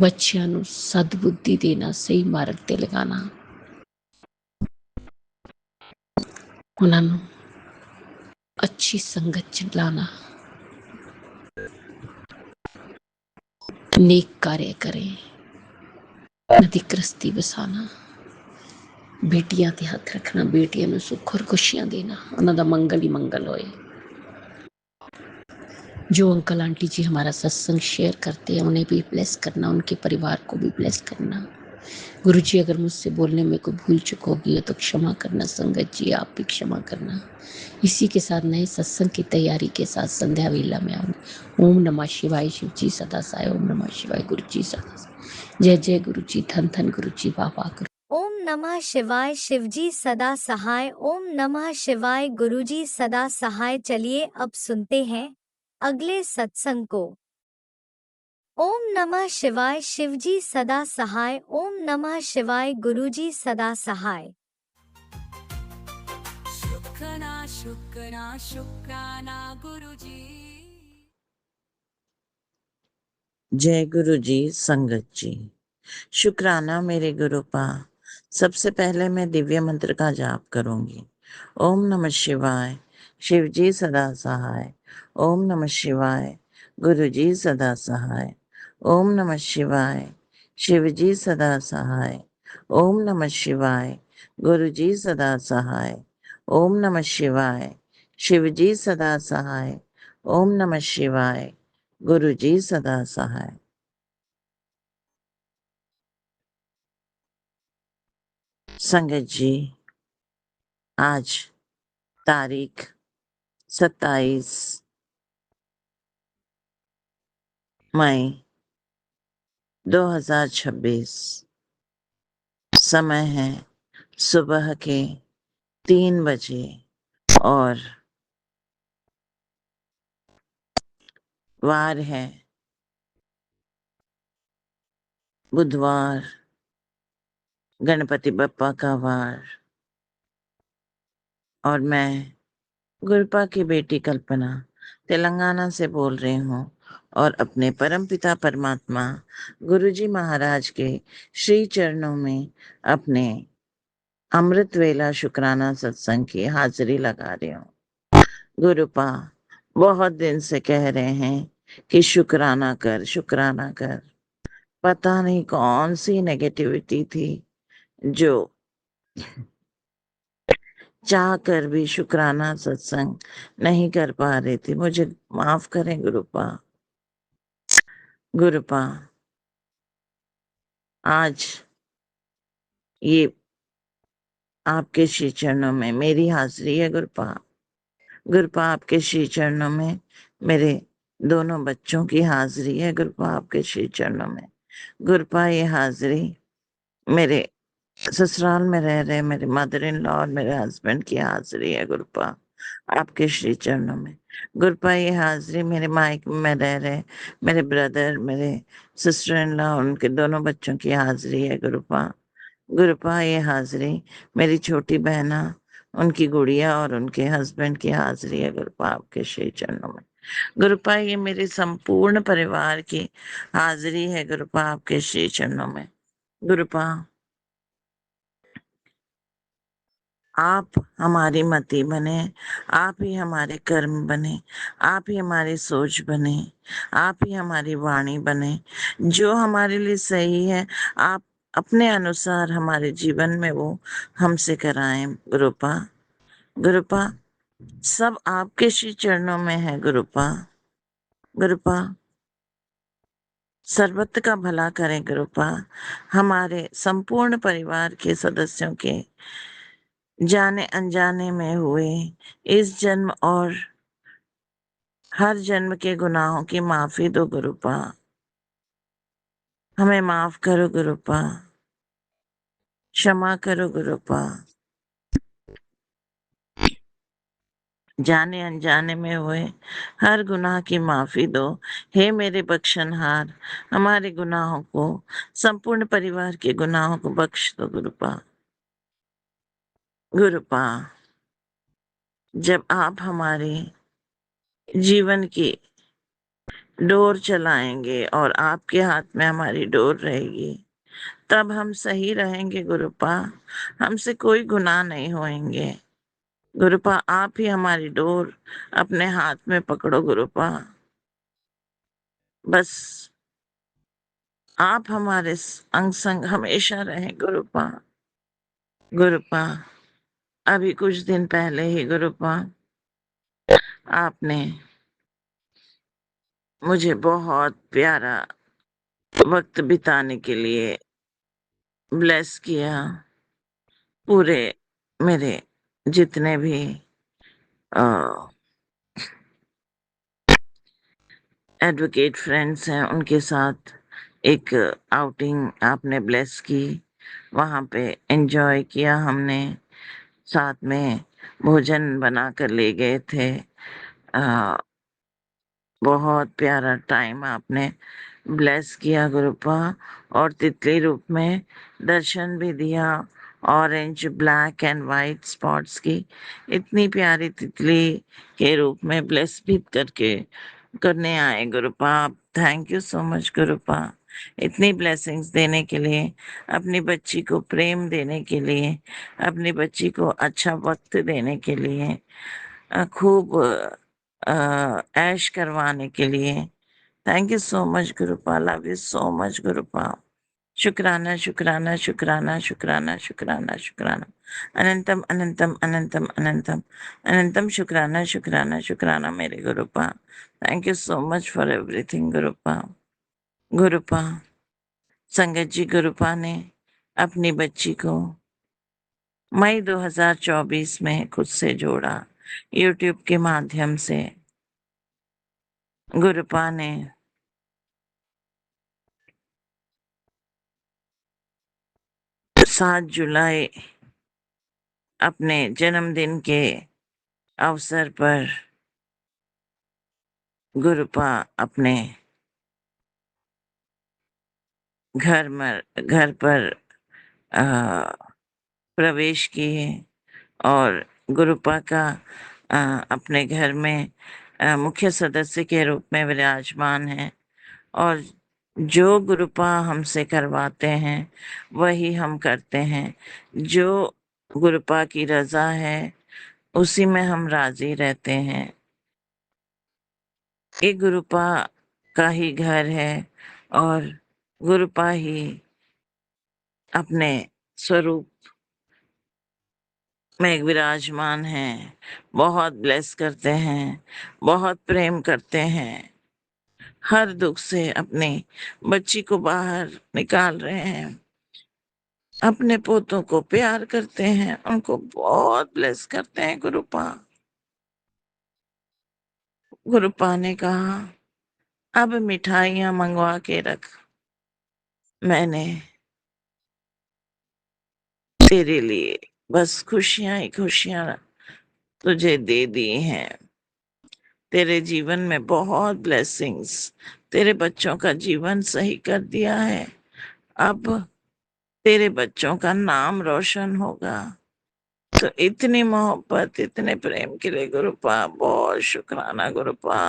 बच्चियां नूं सद्बुद्धि देना, सही मार्ग ते लगाना, उन्हां नूं अच्छी संगत च लाना, नेक कार्य करें, नदी गृहस्थी बसाना, बेटियां ते हथ रखना, बेटियां नूं सुख और खुशियां देना, उन्हां दा मंगल ही मंगल होए। जो अंकल आंटी जी हमारा सत्संग शेयर करते हैं उन्हें भी ब्लेस करना, उनके परिवार को भी ब्लेस करना। गुरु जी अगर मुझसे बोलने में कोई भूल चुक होगी तो क्षमा करना। संगत जी आप भी क्षमा करना। इसी के साथ नए सत्संग की तैयारी के साथ संध्या वेला में आऊंगी। ओम नमः शिवाय, शिव जी सदा साय। ओम नमः शिवाय, गुरु जी सदा साय। जय जय गुरु जी, धन धन गुरु जी, बाबा गुरु। ओम नमः शिवाय, शिवजी सदा सहाय। ओम नमः शिवाय, गुरुजी सदा सहाय। चलिए अब सुनते हैं अगले सत्संग को। ओम नमः शिवाय, शिवजी सदा सहाय। ओम नमः शिवाय, गुरुजी सदा सहाय। शुक्राना शुक्राना शुक्राना गुरुजी। जय गुरु जी, संगत जी, शुक्राना मेरे गुरु पा। सबसे पहले मैं दिव्य मंत्र का जाप करूंगी। ओम नमः शिवाय, शिव जी सदा सहाय। ओम नमः शिवाय, गुरु जी सदा सहाय। ओम नमः शिवाय, शिव जी सदा सहाय। ओम नमः शिवाय, गुरु जी सदा सहाय। ओम नमः शिवाय, शिव जी सदा सहाय। ओम नमः शिवाय, गुरु जी सदा सहाय। संगत जी, आज तारीख 27 मई 2026, समय है सुबह के 3 बजे और वार है बुधवार, गणपति बप्पा का वार। और मैं गुरपा की बेटी कल्पना तेलंगाना से बोल रही हूँ और अपने परमपिता परमात्मा गुरुजी महाराज के श्री चरणों में अपने अमृत वेला शुक्राना सत्संग की हाजिरी लगा रही हूँ। गुरुपा बहुत दिन से कह रहे हैं कि शुक्राना कर, शुक्राना कर। पता नहीं कौन सी नेगेटिविटी थी जो चाह कर भी शुक्राना सत्संग नहीं कर पा रही थी। मुझे माफ करें गुरुपा। गुरुपा आज ये आपके श्री चरणों में मेरी हाजिरी है गुरुपा। गुरुपा आपके श्री चरणों में मेरे दोनों बच्चों की हाजिरी है गुरुपा आपके श्री चरणों में। गुरुपा ये हाजिरी मेरे ससुराल में रह रहे मेरे मदर इन लॉ और मेरे हस्बैंड की हाजिरी है गुरुपा आपके श्री चरणों में। गुरुपा ये हाजिरी मेरे मायके में रह रहे मेरे ब्रदर, मेरे सिस्टर इन लॉ, उनके दोनों बच्चों की हाजिरी है गुरुपा। गुरुपा ये हाजिरी मेरी छोटी बहना, उनकी गुड़िया और उनके हस्बैंड की हाजिरी है गुरुपा आपके श्री चरणों में। गुरुपा ये मेरे संपूर्ण परिवार की हाजिरी है गुरुपा आपके श्री चरणों में। गुरुपा आप हमारी मति बने, आप ही हमारे कर्म बने, आप ही हमारी सोच बने, आप ही हमारी वाणी बने। जो हमारे लिए सही है आप अपने अनुसार हमारे जीवन में वो हमसे कराएं गुरुपा। गुरुपा सब आपके श्री चरणों में है गुरुपा। गुरुपा सर्वत्र का भला करें गुरुपा। हमारे संपूर्ण परिवार के सदस्यों के जाने अनजाने में हुए इस जन्म और हर जन्म के गुनाहों की माफी दो गुरुपा। हमें माफ करो गुरुपा, क्षमा करो गुरुपा। जाने अनजाने में हुए हर गुनाह की माफी दो। हे मेरे बख्शनहार, हमारे गुनाहों को, संपूर्ण परिवार के गुनाहों को बख्श दो गुरुपा। गुरुपा जब आप हमारे जीवन की डोर चलाएंगे और आपके हाथ में हमारी डोर रहेगी तब हम सही रहेंगे गुरुपा। हमसे कोई गुनाह नहीं होएंगे गुरुपा। आप ही हमारी डोर अपने हाथ में पकड़ो गुरुपा। बस आप हमारे अंग संग हमेशा रहें गुरुपा। गुरुपा अभी कुछ दिन पहले ही गुरुपा आपने मुझे बहुत प्यारा वक्त बिताने के लिए ब्लेस किया। पूरे मेरे जितने भी एडवोकेट फ्रेंड्स हैं उनके साथ एक आउटिंग आपने ब्लेस की। वहां पे एंजॉय किया हमने, साथ में भोजन बना कर ले गए थे। आ, बहुत प्यारा टाइम आपने ब्लेस किया गुरुपा। और तितली रूप में दर्शन भी दिया। Orange black and white spots की इतनी प्यारी तितली के रूप में ब्लेस भी करने आए गुरुपा। थैंक यू सो मच गुरुपा, इतनी ब्लेसिंग्स देने के लिए, अपनी बच्ची को प्रेम देने के लिए, अपनी बच्ची को अच्छा वक्त देने के लिए, खूब ऐश करवाने के लिए। Thank you so much Gurupa, love you so much Gurupa. शुक्राना शुक्राना शुक्राना शुक्राना शुक्राना शुक्राना। अनंतम अनंतम अनंतम अनंतम अनंतम शुक्राना शुक्राना शुक्राना मेरे Gurupa. Thank you so much for everything Gurupa. Gurupa संगत जी गुरुपा ने अपनी बच्ची को मई 2024 में खुद से जोड़ा यूट्यूब के माध्यम से। गुरुपा ने 7 जुलाई अपने जन्मदिन के अवसर पर गुरुपा अपने घर पर प्रवेश किए और गुरुपा का अपने घर में मुख्य सदस्य के रूप में विराजमान है। और जो गुरुपा हमसे करवाते हैं वही हम करते हैं। जो गुरुपा की रजा है उसी में हम राजी रहते हैं। ये गुरुपा का ही घर है और गुरुपा ही अपने स्वरूप में विराजमान है। बहुत ब्लेस करते हैं, बहुत प्रेम करते हैं, हर दुख से अपनी बच्ची को बाहर निकाल रहे हैं, अपने पोतों को प्यार करते हैं, उनको बहुत ब्लेस करते हैं गुरुपा। गुरुपा ने कहा अब मिठाइयां मंगवा के रख। मैंने तेरे लिए बस खुशियां ही खुशियां तुझे दे दी हैं। तेरे जीवन में बहुत ब्लेसिंग्स, तेरे बच्चों का जीवन सही कर दिया है। अब तेरे बच्चों का नाम रोशन होगा। तो इतनी मोहब्बत, इतने प्रेम के लिए गुरुपा बहुत शुक्राना गुरुपा।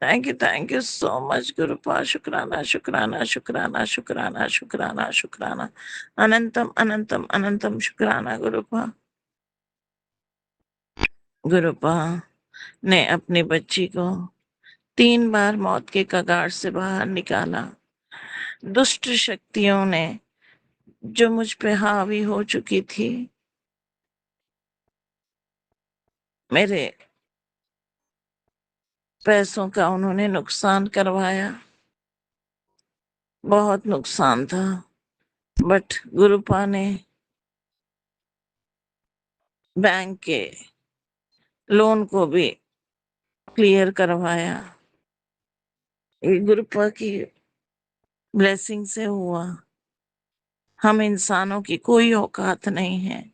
Thank you so much Gurupa. शुक्राना शुक्राना शुक्राना शुक्राना शुक्राना शुक्राना, अनंतम अनंतम अनंतम शुक्राना गुरुपा। गुरुपा ने अपनी बच्ची को 3 बार मौत के कगार से बाहर निकाला। दुष्ट शक्तियों ने जो मुझ पे हावी हो चुकी थी, मेरे पैसों का उन्होंने नुकसान करवाया, बहुत नुकसान था। बट गुरुपा ने बैंक के लोन को भी क्लियर करवाया। ये गुरुपा की ब्लेसिंग से हुआ। हम इंसानों की कोई औकात नहीं है,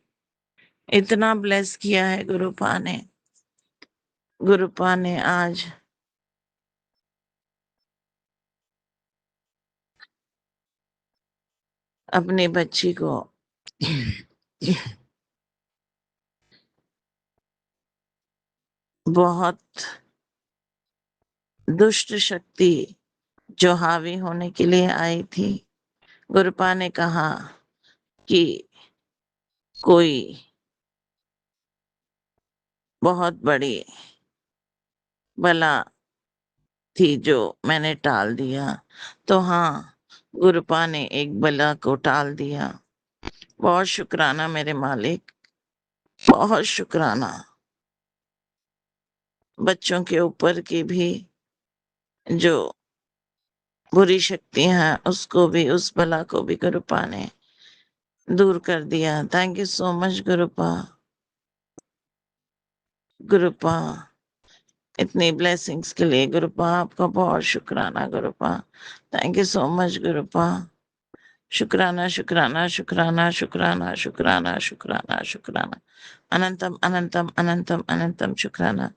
इतना ब्लेस किया है गुरुपा ने। गुरुपा ने आज अपनी बच्ची को बहुत दुष्ट शक्ति जो हावी होने के लिए आई थी, गुरुपा ने कहा कि कोई बहुत बड़ी बला थी जो मैंने टाल दिया। तो हाँ, गुरुपा ने एक बला को टाल दिया। बहुत शुक्राना मेरे मालिक, बहुत शुक्राना। बच्चों के ऊपर की भी जो बुरी शक्तियां हैं, उसको भी, उस बला को भी गुरुपा ने दूर कर दिया। Thank you so much Gurupa. गुरुपा इतनी ब्लेसिंग्स के लिए गुरुपा आपका बहुत शुक्राना गुरुपा। Thank you so much Gurupa. शुक्राना शुक्राना शुक्राना शुक्राना शुक्राना शुक्राना शुक्राना, अनंतम अनंतम अनंतम अनंतम शुक्राना।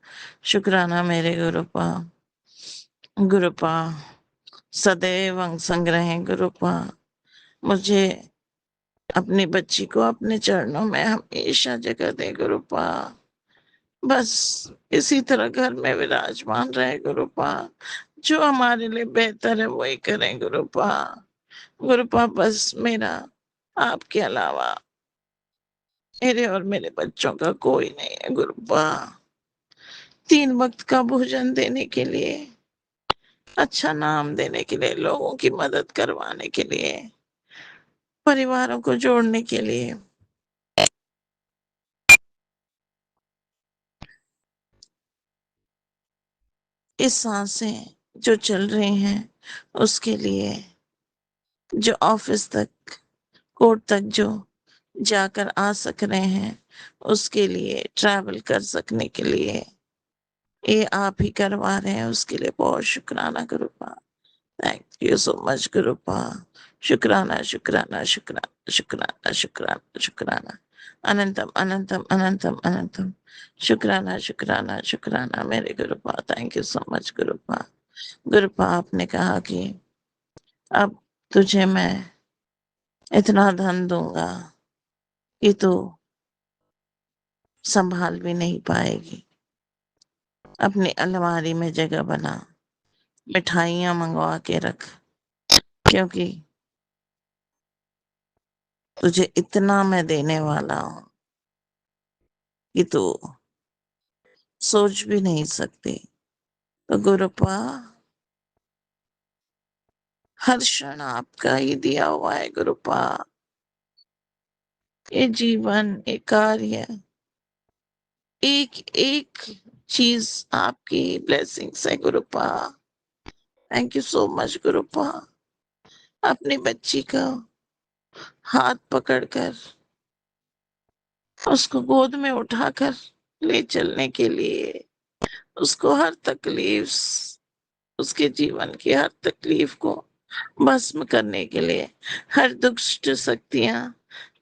शुक्राना मेरे गुरुपा। गुरुपा सदैव अंग संग रहें गुरुपा। मुझे अपनी बच्ची को अपने चरणों में हमेशा जगह दे गुरुपा। बस इसी तरह घर में विराजमान रहे गुरुपा। जो हमारे लिए बेहतर है वही करें गुरुपा। गुरुपा बस मेरा आपके अलावा मेरे और मेरे बच्चों का कोई नहीं है गुरुपा। 3 वक्त का भोजन देने के लिए, अच्छा नाम देने के लिए, लोगों की मदद करवाने के लिए, परिवारों को जोड़ने के लिए, इस सांसें जो चल रही हैं उसके लिए, जो ऑफिस तक, कोर्ट तक जो जाकर आ सक रहे हैं उसके लिए, ट्रैवल कर सकने के लिए, ये आप ही करवा रहे हैं, उसके लिए बहुत शुक्राना गुरुपा। Thank you so much Gurupa. शुक्राना शुक्राना शुक्राना शुक्राना शुक्राना शुक्राना, अनंतम अनंतम अनंतम अनंतम शुक्राना शुक्राना शुक्राना मेरे Gurupa. Thank you so much Gurupa. गुरुपा आपने कहा कि अब तुझे मैं इतना धन दूंगा कि तू संभाल भी नहीं पाएगी। अपनी अलमारी में जगह बना, मिठाइयां मंगवा के रख, क्योंकि तुझे इतना मैं देने वाला हूं कि तू सोच भी नहीं सकती। तो गुरुपा हर क्षण आपका ही दिया हुआ है गुरुपा। ये जीवन, ये कार्य, एक एक चीज आपकी ब्लेसिंग्स है गुरुपा। Thank you so much गुरुपा। अपनी बच्ची का हाथ पकड़कर, उसको गोद में उठाकर ले चलने के लिए, उसको हर तकलीफ, उसके जीवन की हर तकलीफ को भस्म करने के लिए, हर दुष्ट शक्तियां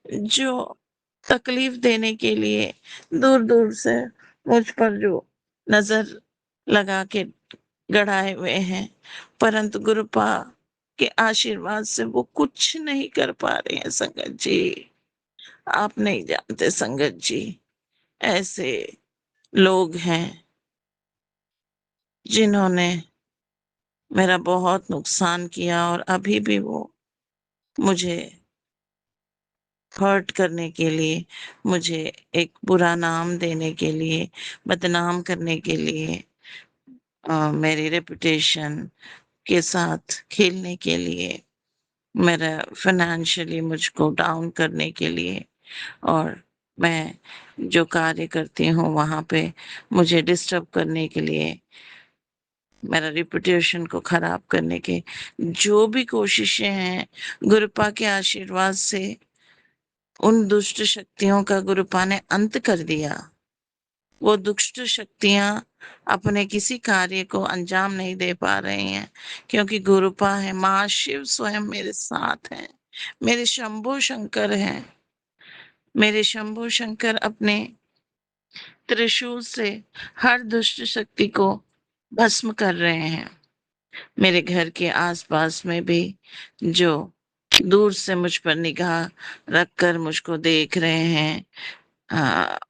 जो तकलीफ देने के लिए दूर दूर से मुझ पर जो नजर लगा के गड़ाए हुए हैं, परंतु गुरुपा के आशीर्वाद से वो कुछ नहीं कर पा रहे हैं संगत जी। आप नहीं जानते संगत जी, ऐसे लोग हैं जिन्होंने मेरा बहुत नुकसान किया और अभी भी वो मुझे हर्ट करने के लिए, मुझे एक बुरा नाम देने के लिए, बदनाम करने के लिए, मेरी रेपुटेशन के साथ खेलने के लिए, मेरा फाइनेंशियली मुझको डाउन करने के लिए, और मैं जो कार्य करती हूँ वहाँ पे मुझे डिस्टर्ब करने के लिए, मेरा रेपुटेशन को खराब करने के जो भी कोशिशें हैं, गुरुपा के आशीर्वाद से उन दुष्ट शक्तियों का गुरुपा ने अंत कर दिया। वो दुष्ट शक्तियां अपने किसी कार्य को अंजाम नहीं दे पा रही हैं, क्योंकि गुरुपा है, मां शिव स्वयं मेरे साथ हैं, मेरे शंभू शंकर हैं। मेरे शंभू शंकर अपने त्रिशूल से हर दुष्ट शक्ति को भस्म कर रहे हैं। मेरे घर के आसपास में भी जो दूर से मुझ पर निगाह रखकर मुझको देख रहे हैं,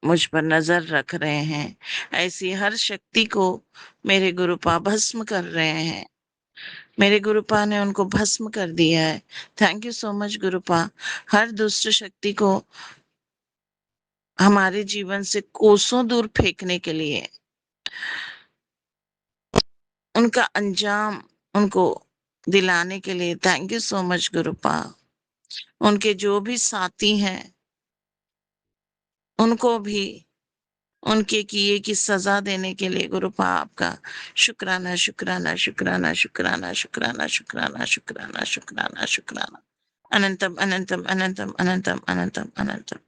मुझ पर नजर रख रहे हैं, ऐसी हर शक्ति को मेरे गुरुपा भस्म कर रहे हैं। मेरे गुरुपा ने उनको भस्म कर दिया है। Thank you so much गुरुपा। हर दुष्ट शक्ति को हमारे जीवन से कोसों दूर फेंकने के लिए, उनका अंजाम उनको दिलाने के लिए थैंक यू सो मच गुरुपा। उनके जो भी साथी हैं उनको भी उनके किए की सजा देने के लिए गुरुपा आपका शुक्राना शुक्राना शुक्राना शुक्राना शुक्राना शुक्राना शुक्राना शुक्राना शुक्राना। अनंतम अनंतम अनंतम अनंतम अनंतम अनंतम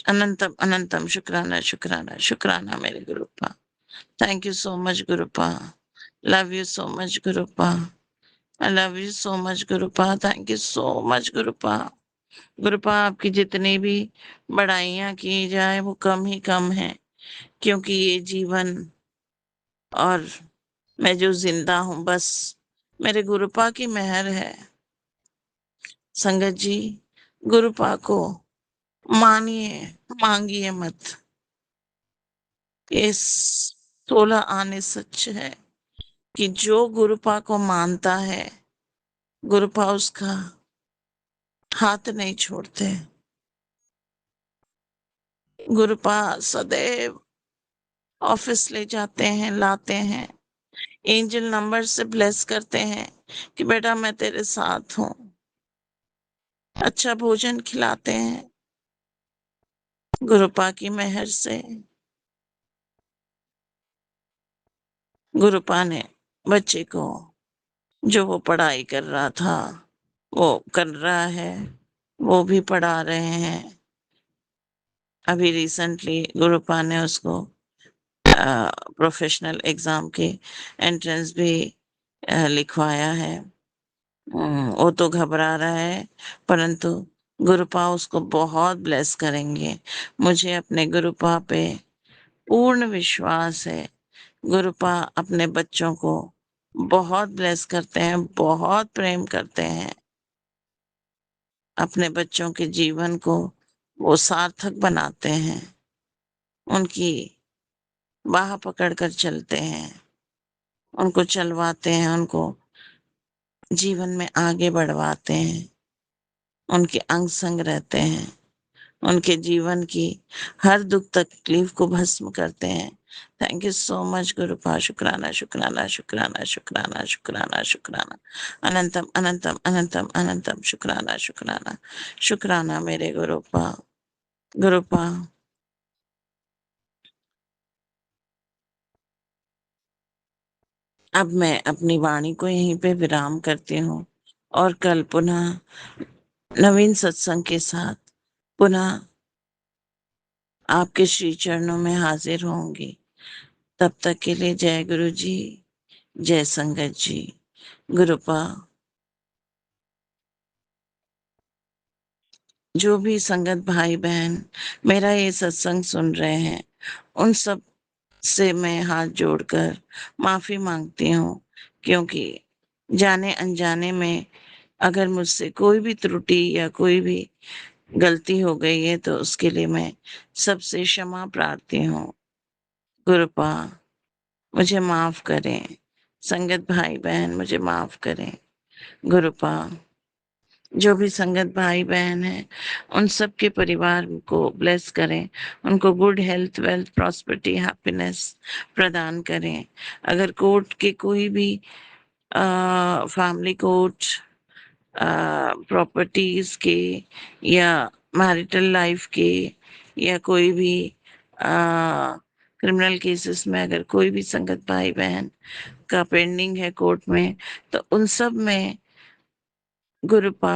अनंतम अनंतम शुक्राना शुक्राना शुक्राना मेरे Gurupa. Thank you so much Gurupa. Love you so much Gurupa. I love you so much Gurupa. Thank you so much Gurupa. Gurupa आपकी जितनी भी बड़ाइयां की जाए वो कम ही कम है, क्योंकि ये जीवन और मैं जो जिंदा हूं बस मेरे गुरुपा की मेहर है। संगत जी, गुरुपा को मानिए, मांगिए मत। ये 16 आने सच है कि जो गुरुपा को मानता है, गुरुपा उसका हाथ नहीं छोड़ते। गुरुपा सदैव ऑफिस ले जाते हैं, लाते हैं, एंजल नंबर से ब्लेस करते हैं कि बेटा मैं तेरे साथ हूं। अच्छा भोजन खिलाते हैं गुरुपा की मेहर से। गुरुपा ने बच्चे को जो वो पढ़ाई कर रहा था वो कर रहा है, वो भी पढ़ा रहे हैं। अभी रिसेंटली गुरुपा ने उसको प्रोफेशनल एग्जाम के एंट्रेंस भी लिखवाया है। वो तो घबरा रहा है, परंतु गुरुपा उसको बहुत ब्लेस करेंगे। मुझे अपने गुरुपा पे पूर्ण विश्वास है। गुरुपा अपने बच्चों को बहुत ब्लेस करते हैं, बहुत प्रेम करते हैं। अपने बच्चों के जीवन को वो सार्थक बनाते हैं, उनकी बाह पकड़ कर चलते हैं, उनको चलवाते हैं, उनको जीवन में आगे बढ़वाते हैं, उनके अंग संग रहते हैं, उनके जीवन की हर दुख तकलीफ को भस्म करते हैं। Thank you so much Gurupa. शुक्राना शुक्राना शुक्राना शुक्राना शुक्राना शुक्राना। अनंतम अनंतम अनंतम अनंतम शुक्राना शुक्राना शुक्राना मेरे गुरुपा। गुरुपा अब मैं अपनी वाणी को यहीं पे विराम करती हूँ और कल पुनः नवीन सत्संग के साथ पुनः आपके श्री चरणों में हाजिर होंगी। तब तक के लिए जय गुरु जी, जय संगत जी। गुरुपा। जो भी संगत भाई बहन मेरा ये सत्संग सुन रहे हैं, उन सब से मैं हाथ जोड़कर माफी मांगती हूँ, क्योंकि जाने अनजाने में अगर मुझसे कोई भी त्रुटि या कोई भी गलती हो गई है तो उसके लिए मैं सबसे क्षमा प्रार्थी हूँ। गुरुपा मुझे माफ करें, संगत भाई बहन मुझे माफ करें। गुरुपा जो भी संगत भाई बहन है उन सब के परिवार को ब्लेस करें, उनको good health, wealth, prosperity, happiness प्रदान करें। अगर कोर्ट के कोई भी फैमिली कोर्ट, प्रॉपर्टीज के या मैरिटल लाइफ के या कोई भी क्रिमिनल केसेस में अगर कोई भी संगत भाई बहन का पेंडिंग है कोर्ट में, तो उन सब में गुरुपा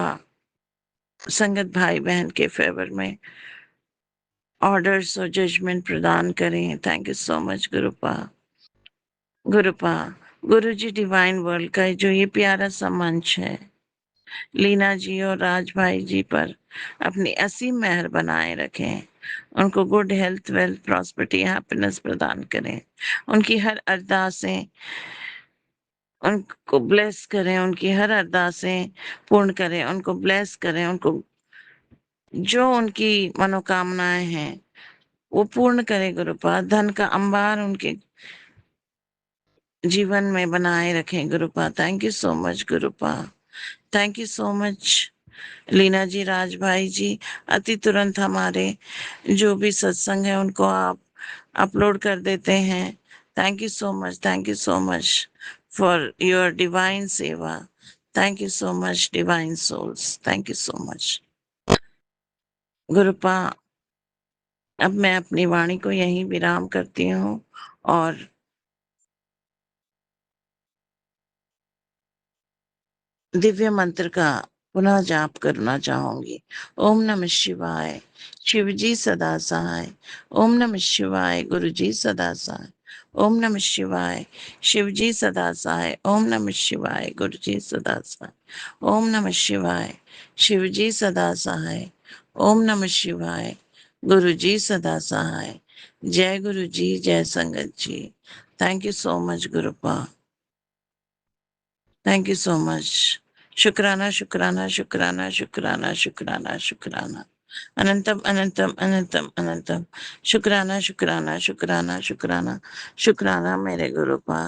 संगत भाई बहन के फेवर में ऑर्डर्स और जजमेंट प्रदान करें। Thank you so much Gurupa. गुरुपा Guru ji divine world का जो ये प्यारा सा मंच है, लीना जी और राज भाई जी पर अपनी असीम मेहर बनाए रखें। उनको good health, wealth, prosperity, happiness प्रदान करें। उनकी हर अरदासें उनको ब्लेस करें, उनकी हर अरदासें पूर्ण करें, उनको ब्लेस करें, उनको जो उनकी मनोकामनाएं हैं वो पूर्ण करे गुरुपा। धन का अंबार उनके जीवन में बनाए रखें Gurupa. Thank you so much Gurupa. Thank you so much Leena ji, Raj भाई जी। अति तुरंत हमारे जो भी सत्संग है उनको आप अपलोड कर देते हैं। Thank you so much, thank you so much for your divine सेवा। Thank you so much divine souls, thank you so much Gurupa. अब मैं अपनी वाणी को यहीं विराम करती हूँ और दिव्य मंत्र का पुनः जाप करना चाहूंगी। ओम नमः शिवाय, शिव जी सदा सहाय। ओम नमः शिवाय, गुरु जी सदा सहाय। ओम नमः शिवाय, शिव जी सदा सहाय। ओम नमः शिवाय, गुरु जी सदा सहाय। ओम नमः शिवाय, शिव जी सदा सहाय। ओम नमः शिवाय, गुरु जी सदा सहाय। जय गुरु जी, जय संगत जी। Thank you so much Gurupa, thank you so much. शुक्राना शुक्राना शुक्राना शुक्राना शुक्राना शुक्राना, अनंतम अनंतम अनंतम अनंतम। शुक्राना शुक्राना शुक्राना शुक्राना शुक्राना मेरे गुरुपा।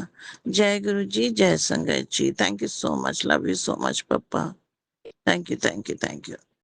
जय गुरु जी, जय संगत जी। Thank you so much, love you so much papa. Thank you thank you thank you.